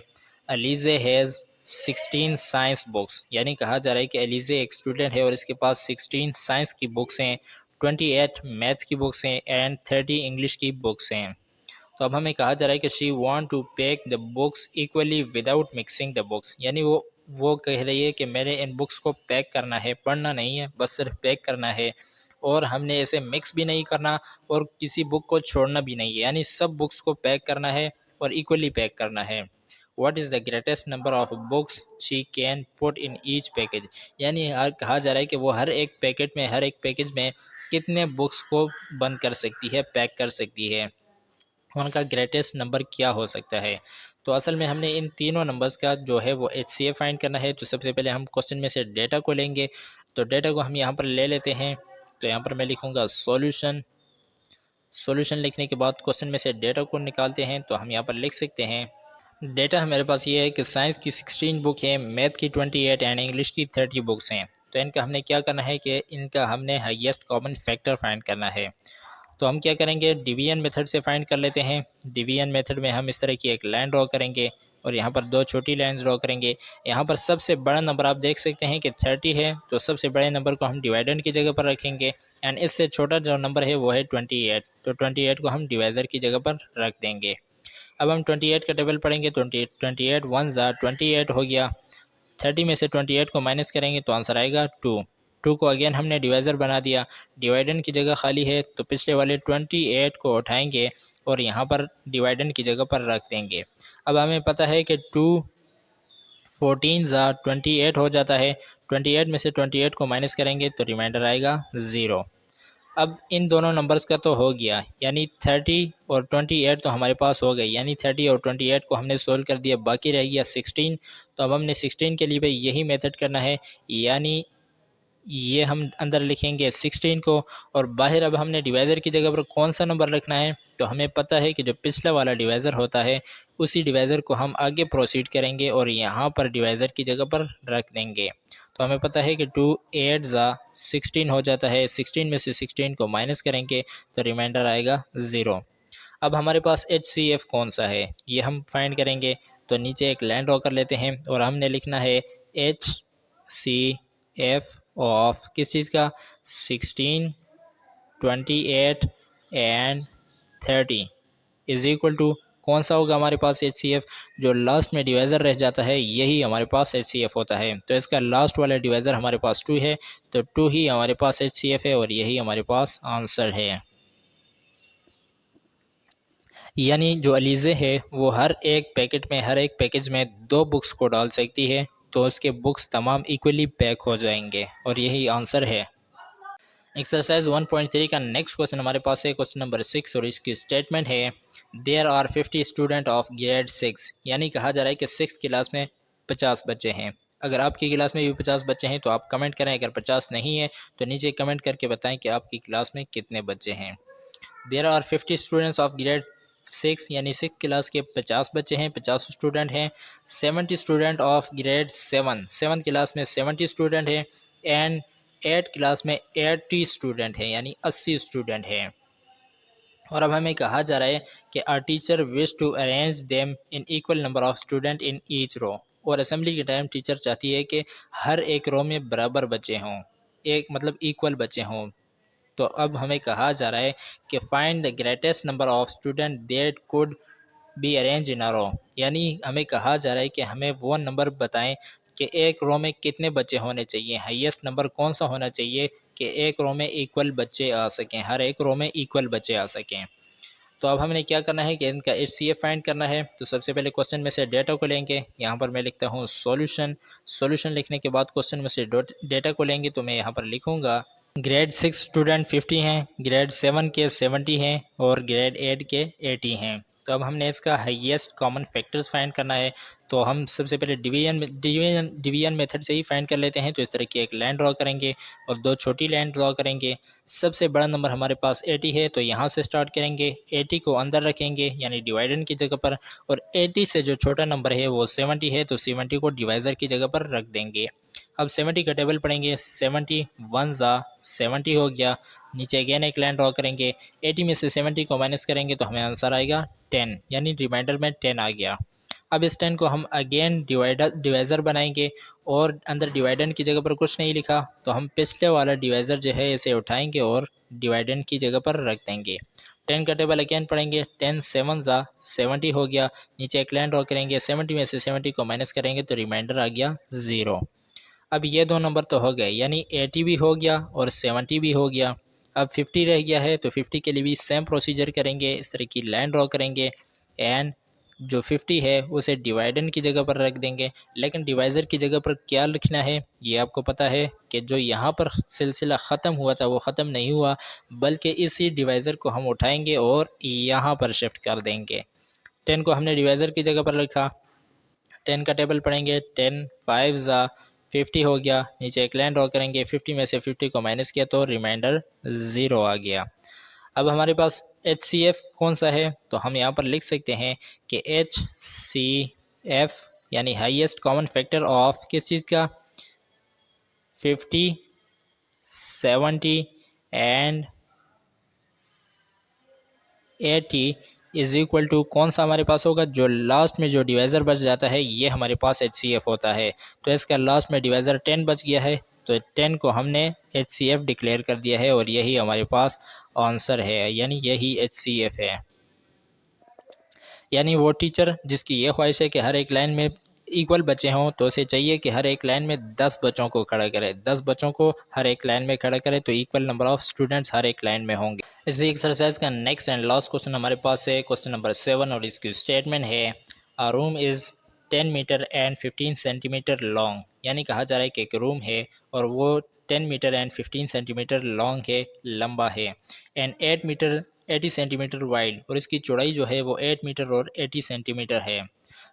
अलीजे हैज़ 16 साइंस बुक्स, यानी कहा जा रहा है कि अलीजे एक स्टूडेंट है और इसके पास 16 साइंस की बुक्स हैं, 28 मैथ की बुक्स हैं एंड 30 इंग्लिश की बुक्स हैं। तो अब हमें कहा जा रहा है कि she want to pack the books equally without mixing the books, यानी वो कह रही है कि मैंने इन बुक्स को पैक करना है, पढ़ना नहीं है, बस सिर्फ पैक करना है, और हमने इसे मिक्स भी नहीं करना और किसी बुक को छोड़ना भी नहीं है, यानी सब बुक्स को पैक करना है और इक्वली पैक करना है। What is the greatest number of books she can put in each package, यानी कहा जा रहा है कि वो हर एक पैकेज में कितने बुक्स को बंद कर सकती है, पैक कर सकती है, उनका ग्रेटेस्ट नंबर क्या हो सकता है। तो असल में हमने इन तीनों नंबर्स का जो है वो HCF फाइंड करना है। तो सबसे पहले हम क्वेश्चन में से डेटा को लेंगे, तो डेटा को हम यहाँ पर ले लेते हैं। तो यहाँ पर मैं लिखूँगा सॉल्यूशन। सॉल्यूशन लिखने के बाद क्वेश्चन में से डेटा को निकालते हैं, तो हम यहाँ पर लिख सकते हैं डेटा हमारे पास ये है कि साइंस की 16 बुक है, मैथ की 28 एंड इंग्लिश की 30 बुक्स हैं। तो इनका हमने क्या करना है कि इनका हमने हाईएस्ट कॉमन फैक्टर फाइंड करना है। तो हम क्या करेंगे, डिवीजन मेथड से फाइंड कर लेते हैं। डिवीजन मेथड में हम इस तरह की एक लाइन ड्रॉ करेंगे और यहाँ पर दो छोटी लाइंस ड्रॉ करेंगे। यहाँ पर सबसे बड़ा नंबर आप देख सकते हैं कि 30 है, तो सबसे बड़े नंबर को हम डिवाइडेंड की जगह पर रखेंगे एंड इससे छोटा जो नंबर है वो है 28, तो 28 को हम डिवाइज़र की जगह पर रख देंगे। अब हम 28 का टेबल पढ़ेंगे, 28 1 ज़ा 28 हो गया, 30 में से 28 को माइनस करेंगे तो आंसर आएगा 2। 2 को अगेन हमने डिवाइज़र बना दिया, डिवाइडेंड की जगह खाली है तो पिछले वाले 28 को उठाएंगे और यहाँ पर डिवाइडेंड की जगह पर रख देंगे। अब हमें पता है कि 2 14 ज़ा 28 हो जाता है, 28 में से 28 को माइनस करेंगे तो रिमाइंडर आएगा 0। अब इन दोनों नंबर्स का तो हो गया, यानी 30 और 28 तो हमारे पास हो गए, यानी 30 और 28 को हमने सोल्व कर दिया, बाकी रह गया 16। तो अब हमने 16 के लिए भी यही मेथड करना है, यानी ये हम अंदर लिखेंगे 16 को और बाहर अब हमने डिवाइज़र की जगह पर कौन सा नंबर रखना है, तो हमें पता है कि जो पिछला वाला डिवाइज़र होता है उसी डिवाइज़र को हम आगे प्रोसीड करेंगे और यहाँ पर डिवाइज़र की जगह पर रख देंगे। तो हमें पता है कि 2 8 ज़ा 16 हो जाता है। 16 में से 16 को माइनस करेंगे तो रिमाइंडर आएगा 0। अब हमारे पास HCF कौन सा है ये हम फाइंड करेंगे। तो नीचे एक लाइन ड्रॉ कर लेते हैं और हमने लिखना है HCF ऑफ किस चीज़ का, 16, 28 एंड 30 इज इक्वल टू कौन सा होगा हमारे पास HCF, जो लास्ट में डिवाइज़र रह जाता है यही हमारे पास HCF होता है। तो इसका लास्ट वाला डिवाइज़र हमारे पास 2 है, तो 2 ही हमारे पास HCF है और यही हमारे पास आंसर है। यानी जो अलीज़े है वो हर एक पैकेट में, हर एक पैकेज में 2 बुक्स को डाल सकती है, तो उसके बुक्स तमाम इक्वली पैक हो जाएंगे और यही आंसर है। एक्सरसाइज 1.3 का नेक्स्ट क्वेश्चन हमारे पास है क्वेश्चन नंबर 6 और इसकी स्टेटमेंट है there are 50 student of grade 6। यानी कहा जा रहा है कि 6 क्लास में 50 बच्चे हैं। अगर आपकी क्लास में भी 50 बच्चे हैं तो आप कमेंट करें, अगर 50 नहीं है तो नीचे कमेंट करके बताएं कि आपकी क्लास में कितने बच्चे हैं। There are 50 students of grade 6 यानी 6 क्लास के 50 बच्चे हैं, 50 स्टूडेंट हैं। 70 स्टूडेंट ऑफ ग्रेड 7, 7 क्लास में 70 स्टूडेंट हैं। एंड 8 क्लास में 80 स्टूडेंट हैं यानी 80 स्टूडेंट हैं। और अब हमें कहा जा रहा है कि our teacher wish to arrange them in equal number of student in each row. और असेंबली के टाइम टीचर चाहती है कि हर एक रो में बराबर बच्चे हों, एक मतलब इक्वल बच्चे हों। तो अब हमें कहा जा रहा है कि find the greatest number of student that could be arrange in a row. यानी हमें कहा जा रहा है कि हमें वो नंबर बताएं कि एक रो में कितने बच्चे होने चाहिए, हाईएस्ट नंबर कौन सा होना चाहिए कि एक रो में इक्वल बच्चे आ सकें, हर एक रो में इक्वल बच्चे आ सकें। तो अब हमने क्या करना है कि इनका HCF फाइंड करना है। तो सबसे पहले क्वेश्चन में से डेटा को लेंगे, यहाँ पर मैं लिखता हूँ सॉल्यूशन। सॉल्यूशन लिखने के बाद क्वेश्चन में से डेटा को लेंगे, तो मैं यहाँ पर लिखूँगा ग्रेड 6 स्टूडेंट 50 हैं, ग्रेड 7 के 70 हैं और ग्रेड 8 के 80 हैं। तो अब हमने इसका हाईएस्ट कॉमन फैक्टर्स फाइंड करना है। तो हम सबसे पहले डिवीजन मेथड से ही फाइंड कर लेते हैं। तो इस तरह की एक लाइन ड्रॉ करेंगे और 2 छोटी लाइन ड्रॉ करेंगे। सबसे बड़ा नंबर हमारे पास 80 है, तो यहाँ से स्टार्ट करेंगे, 80 को अंदर रखेंगे यानी डिवाइडेंड की जगह पर, और 80 से जो छोटा नंबर है वो 70 है, तो 70 को डिवाइज़र की जगह पर रख देंगे। अब 70 का टेबल पढ़ेंगे, 70 1 ज़ा 70 हो गया। नीचे अगेन एक लाइन ड्रॉ करेंगे, 80 में से 70 को माइनस करेंगे तो हमें आंसर आएगा 10, यानी रिमाइंडर में 10 आ गया। अब इस 10 को हम अगेन डिवाइज़र बनाएंगे और अंदर डिवाइडेंड की जगह पर कुछ नहीं लिखा, तो हम पिछले वाला डिवाइज़र जो है इसे उठाएंगे और डिवाइडेंड की जगह पर रख देंगे। 10 का टेबल अगेन पढ़ेंगे, 10 7 ज़ा 70 हो गया। नीचे एक लाइन ड्रॉ करेंगे, 70 में से 70 को माइनस करेंगे तो रिमाइंडर आ गया 0। अब ये 2 नंबर तो हो गए, यानी 80 भी हो गया और 70 भी हो गया। अब 50 रह गया है, तो 50 के लिए भी सेम प्रोसीजर करेंगे, इस तरह की लाइन ड्रॉ करेंगे एंड जो 50 है उसे डिवाइडेंड की जगह पर रख देंगे। लेकिन डिवाइज़र की जगह पर क्या लिखना है ये आपको पता है कि जो यहाँ पर सिलसिला ख़त्म हुआ था वो ख़त्म नहीं हुआ, बल्कि इसी डिवाइज़र को हम उठाएंगे और यहाँ पर शिफ्ट कर देंगे। 10 को हमने डिवाइज़र की जगह पर लिखा, 10 का टेबल पढ़ेंगे, 10 5 ज़ा 50 हो गया। नीचे एक लाइन ड्रॉ करेंगे, 50 में से 50 को माइनस किया तो रिमाइंडर 0 आ गया। अब हमारे पास HCF कौन सा है, तो हम यहाँ पर लिख सकते हैं कि HCF यानी हाईएस्ट कॉमन फैक्टर ऑफ किस चीज़ का, 50 70 एंड 80 इज इक्वल टू कौन सा हमारे पास होगा, जो लास्ट में जो डिवाइज़र बच जाता है ये हमारे पास HCF होता है। तो इसका लास्ट में डिवाइज़र 10 बच गया है, तो 10 को हमने HCF डिक्लेयर कर दिया है और यही हमारे पास आंसर है, यानी यही HCF है। यानी वो टीचर जिसकी ये ख्वाहिश है कि हर एक लाइन में इक्वल बच्चे हों, तो उसे चाहिए कि हर एक लाइन में 10 बच्चों को खड़ा करे, 10 बच्चों को हर एक लाइन में खड़ा करे, तो इक्वल नंबर ऑफ स्टूडेंट्स हर एक लाइन में होंगे। इसी एक्सरसाइज का नेक्स्ट एंड लास्ट क्वेश्चन हमारे पास है क्वेश्चन नंबर 7 और इसकी स्टेटमेंट है a room is 10 metre and 15 centimetre long. यानी कहा जा रहा है कि एक रूम है और वो 10 मीटर एंड 15 सेंटीमीटर लॉन्ग है, लंबा है, एंड 8 मीटर 80 सेंटीमीटर वाइड, और इसकी चौड़ाई जो है वो 8 मीटर और 80 सेंटीमीटर है।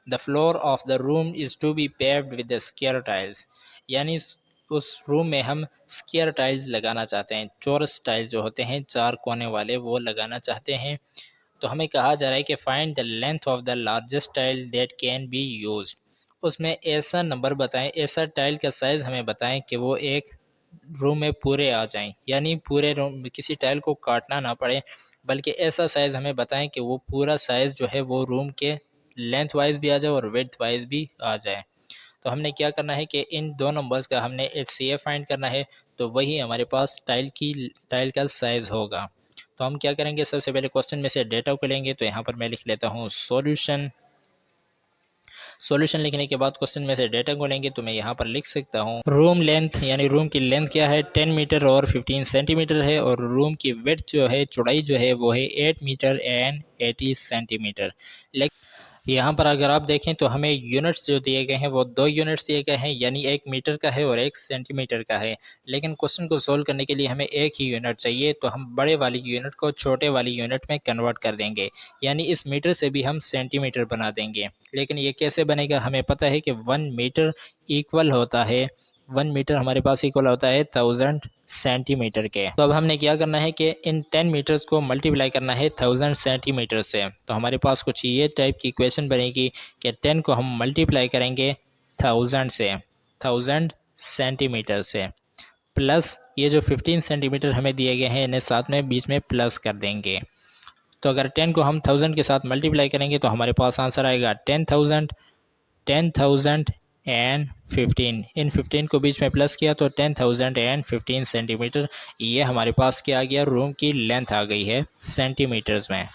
The floor of the room is to be paved with the square tiles. यानी उस रूम में हम स्क्वायर टाइल्स लगाना चाहते हैं, चौरस टाइल्स जो होते हैं 4 कोने वाले वो लगाना चाहते हैं। तो हमें कहा जा रहा है कि find the length of the largest tile that can be used. उसमें ऐसा नंबर बताएं, ऐसा टाइल का साइज़ हमें बताएं कि वो एक रूम में पूरे आ जाएं, यानी पूरे रूम किसी टाइल को काटना ना पड़े, बल्कि ऐसा साइज़ हमें बताएं कि वो पूरा साइज़ जो है वो रूम के लेंथ वाइज भी आ जाए और विड्थ वाइज भी आ जाए। तो हमने क्या करना है कि इन दो नंबर्स का हमने HCF फाइंड करना है, तो वही हमारे पास टाइल का साइज़ होगा। तो हम क्या करेंगे, सबसे पहले क्वेश्चन में से डेटा को लेंगे। तो यहाँ पर मैं लिख लेता हूँ सॉल्यूशन। सॉल्यूशन लिखने के बाद क्वेश्चन में से डेटा को लेंगे, तो मैं यहाँ पर लिख सकता हूँ रूम लेंथ, यानी रूम की लेंथ क्या है 10 मीटर और 15 सेंटीमीटर है, और रूम की विड्थ जो है, चौड़ाई जो है वो है 8 मीटर एंड 80 सेंटीमीटर। यहाँ पर अगर आप देखें तो हमें यूनिट्स जो दिए गए हैं वो दो यूनिट्स दिए गए हैं, यानी एक मीटर का है और एक सेंटीमीटर का है। लेकिन क्वेश्चन को सोल्व करने के लिए हमें एक ही यूनिट चाहिए, तो हम बड़े वाली यूनिट को छोटे वाली यूनिट में कन्वर्ट कर देंगे, यानी इस मीटर से भी हम सेंटीमीटर बना देंगे। लेकिन ये कैसे बनेगा, हमें पता है कि 1 मीटर इक्वल होता है, 1 मीटर हमारे पास इक्वल होता है 1000 सेंटीमीटर के। तो अब हमने क्या करना है कि इन 10 मीटर्स को मल्टीप्लाई करना है 1000 सेंटीमीटर से। तो हमारे पास कुछ ये टाइप की इक्वेशन बनेगी कि 10 को हम मल्टीप्लाई करेंगे 1000 से, 1000 सेंटीमीटर से, प्लस ये जो 15 सेंटीमीटर हमें दिए गए हैं इन्हें साथ में बीच में प्लस कर देंगे। तो अगर 10 को हम 1000 के साथ मल्टीप्लाई करेंगे तो हमारे पास आंसर आएगा 10,000, 10,000 एंड 15। इन 15 को बीच में प्लस किया तो 10,000 एंड 15 सेंटीमीटर। ये हमारे पास क्या आ गया, रूम की लेंथ आ गई है सेंटीमीटर्स में।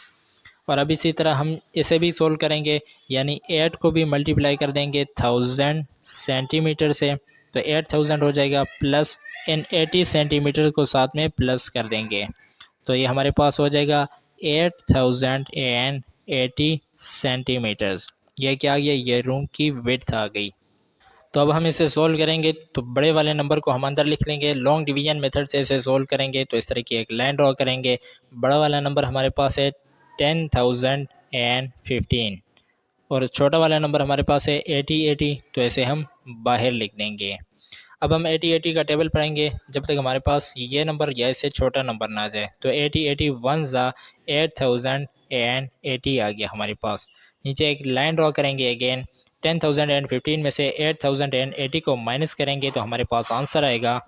और अब इसी तरह हम इसे भी सोल्व करेंगे, यानी 8 को भी मल्टीप्लाई कर देंगे 1000 सेंटीमीटर से, तो 8000 हो जाएगा, प्लस इन 80 सेंटीमीटर को साथ में प्लस कर देंगे, तो ये हमारे पास हो जाएगा 8080 सेंटीमीटर्स। ये क्या आ गया, ये रूम की विड्थ आ गई। तो अब हम इसे सोल्व करेंगे, तो बड़े वाले नंबर को हम अंदर लिख लेंगे, लॉन्ग डिवीजन मेथड से इसे सोल्व करेंगे। तो इस तरह की एक लाइन ड्रॉ करेंगे। बड़ा वाला नंबर हमारे पास है 10,015 और छोटा वाला नंबर हमारे पास है 8080, तो ऐसे हम बाहर लिख देंगे। अब हम 8080 का टेबल पढ़ेंगे जब तक हमारे पास ये नंबर या इससे छोटा नंबर ना आ जाए। तो 8080 वन ज़ा 8080 आ गया हमारे पास। नीचे एक लाइन ड्रॉ करेंगे अगेन, 10,015 में से 8080 को माइनस करेंगे तो हमारे पास आंसर आएगा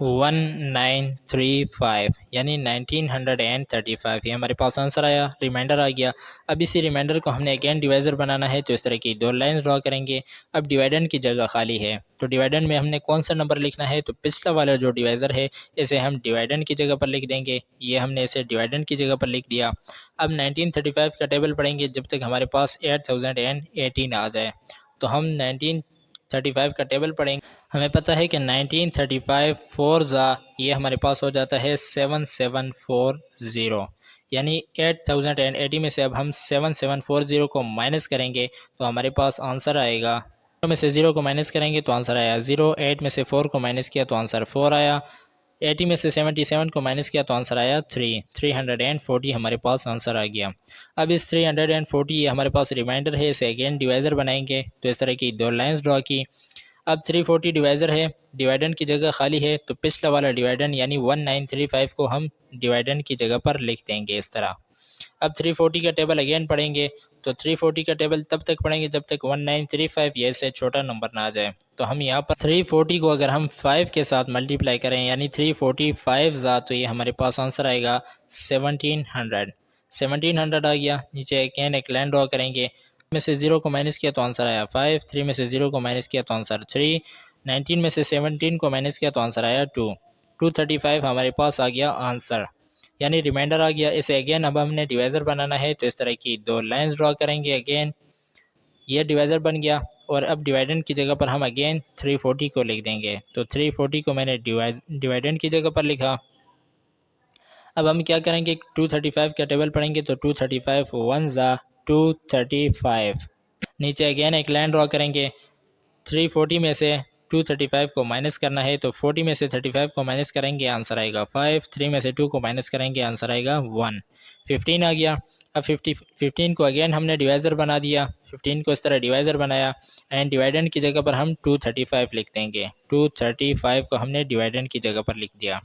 1935, यानी 1935। ये हमारे पास आंसर आया, रिमाइंडर आ गया। अब इसी रिमाइंडर को हमने अगेन डिवाइज़र बनाना है, तो इस तरह की दो लाइंस ड्रॉ करेंगे। अब डिवाइडेंड की जगह खाली है, तो डिवाइडेंड में हमने कौन सा नंबर लिखना है, तो पिछला वाला जो डिवाइज़र है इसे हम डिवाइडेंड की जगह पर लिख देंगे। ये हमने इसे डिवाइडेंड की जगह पर लिख दिया। अब 1935 का टेबल पढ़ेंगे जब तक हमारे पास 8018 आ जाए। तो हम 1935 का टेबल पढ़ेंगे। हमें पता है कि 1935 फोर ज़ा, ये हमारे पास हो जाता है 7740, यानी 8080 में से अब हम 7740 को माइनस करेंगे तो हमारे पास आंसर आएगा, में से 0 को माइनस करेंगे तो आंसर आया 0, 8 में से 4 को माइनस किया तो आंसर 4 आया, 80 में से 77 को माइनस किया तो आंसर आया 3, 340 हमारे पास आंसर आ गया। अब इस 340 ये हमारे पास रिमाइंडर है, इसे अगेन डिवाइज़र बनाएंगे। तो इस तरह की दो लाइंस ड्रॉ की। अब 340 डिवाइज़र है, डिवाइडेंड की जगह खाली है, तो पिछला वाला डिवाइडेंड यानी 1935 को हम डिवाइडेंड की जगह पर लिख देंगे इस तरह। अब 340 का टेबल अगेन पढ़ेंगे, तो 340 का टेबल तब तक पढ़ेंगे जब तक 1935 ये से छोटा नंबर ना आ जाए। तो हम यहाँ पर 340 को अगर हम 5 के साथ मल्टीप्लाई करें, यानी 345 ज़ा, तो ये हमारे पास आंसर आएगा 1700, 1700 आ गया। नीचे अगेन एक लाइन ड्रॉ करेंगे, में से 0 को माइनस किया तो आंसर आया 5, 3 में से 0 को माइनस किया तो आंसर 3, 19 में से 17 को माइनस किया तो आंसर आया 2, 235 हमारे पास आ गया आंसर, यानी रिमाइंडर आ गया। इसे अगेन अब हमने डिवाइज़र बनाना है, तो इस तरह की दो लाइंस ड्रॉ करेंगे अगेन, ये डिवाइज़र बन गया। और अब डिवाइडेंड की जगह पर हम अगेन 340 को लिख देंगे, तो 340 को मैंने डिवाइडेंड की जगह पर लिखा। अब हम क्या करेंगे, 235 का टेबल पढ़ेंगे, तो 235 वन ज़ा 235, नीचे अगेन एक लाइन ड्रॉ करेंगे, 340 में से 235 को माइनस करना है, तो 40 में से 35 को माइनस करेंगे आंसर आएगा 5, 3 में से 2 को माइनस करेंगे आंसर आएगा 1, 15 आ गया। अब 15 को अगेन हमने डिवाइज़र बना दिया, 15 को इस तरह डिवाइज़र बनाया एंड डिवाइडेंड की जगह पर हम 235 लिख देंगे, 235 को हमने डिवाइडेंड की जगह पर लिख दिया।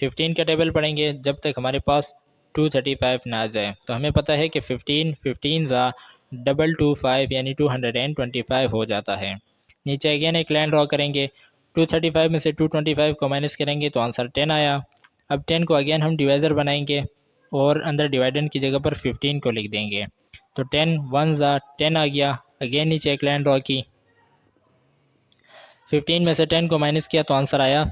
15 का टेबल पढ़ेंगे जब तक हमारे पास 235 ना आ जाए। तो हमें पता है कि 15 15 ज़ा 225 यानी 225 हो जाता है। नीचे अगेन एक लाइन ड्रॉ करेंगे, 235 में से 225 को माइनस करेंगे तो आंसर 10 आया। अब 10 को अगेन हम डिवाइज़र बनाएंगे और अंदर डिवाइडेंड की जगह पर 15 को लिख देंगे, तो 10 1 ज़ा 10 आ गया। अगेन नीचे एक लाइन ड्रॉ की, 15 में से 10 को माइनस किया तो आंसर आया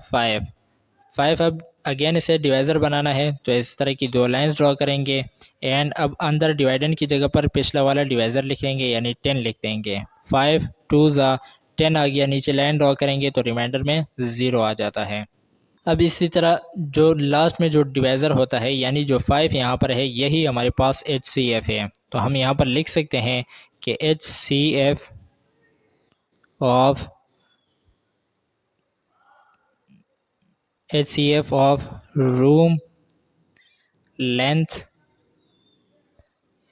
5। अब अगेन इसे डिवाइज़र बनाना है तो इस तरह की दो लाइंस ड्रॉ करेंगे एंड अब अंदर डिवाइडेंड की जगह पर पिछला वाला डिवाइज़र लिख लेंगे यानी 10 लिख देंगे। 5 2 ज़ा 10 आ गया, नीचे लाइन ड्रॉ करेंगे तो रिमाइंडर में 0 आ जाता है। अब इसी तरह जो लास्ट में जो डिवाइज़र होता है यानी जो 5 यहाँ पर है, यही हमारे पास HCF है, तो हम यहाँ पर लिख सकते हैं कि HCF of room length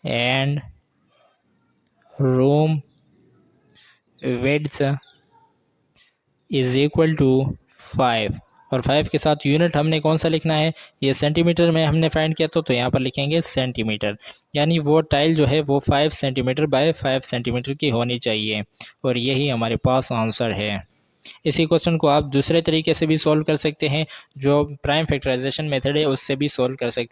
and room width is equal to 5। और 5 के साथ यूनिट हमने कौन सा लिखना है, ये सेंटीमीटर में हमने फाइंड किया था तो यहाँ पर लिखेंगे सेंटीमीटर, यानी वो टाइल जो है वो 5 सेंटीमीटर बाय 5 सेंटीमीटर की होनी चाहिए और यही हमारे पास आंसर है। इसी क्वेश्चन को आप दूसरे तरीके से भी सॉल्व कर सकते हैं, जो प्राइम फैक्टराइजेशन मेथड है उससे भी सॉल्व कर सकते हैं।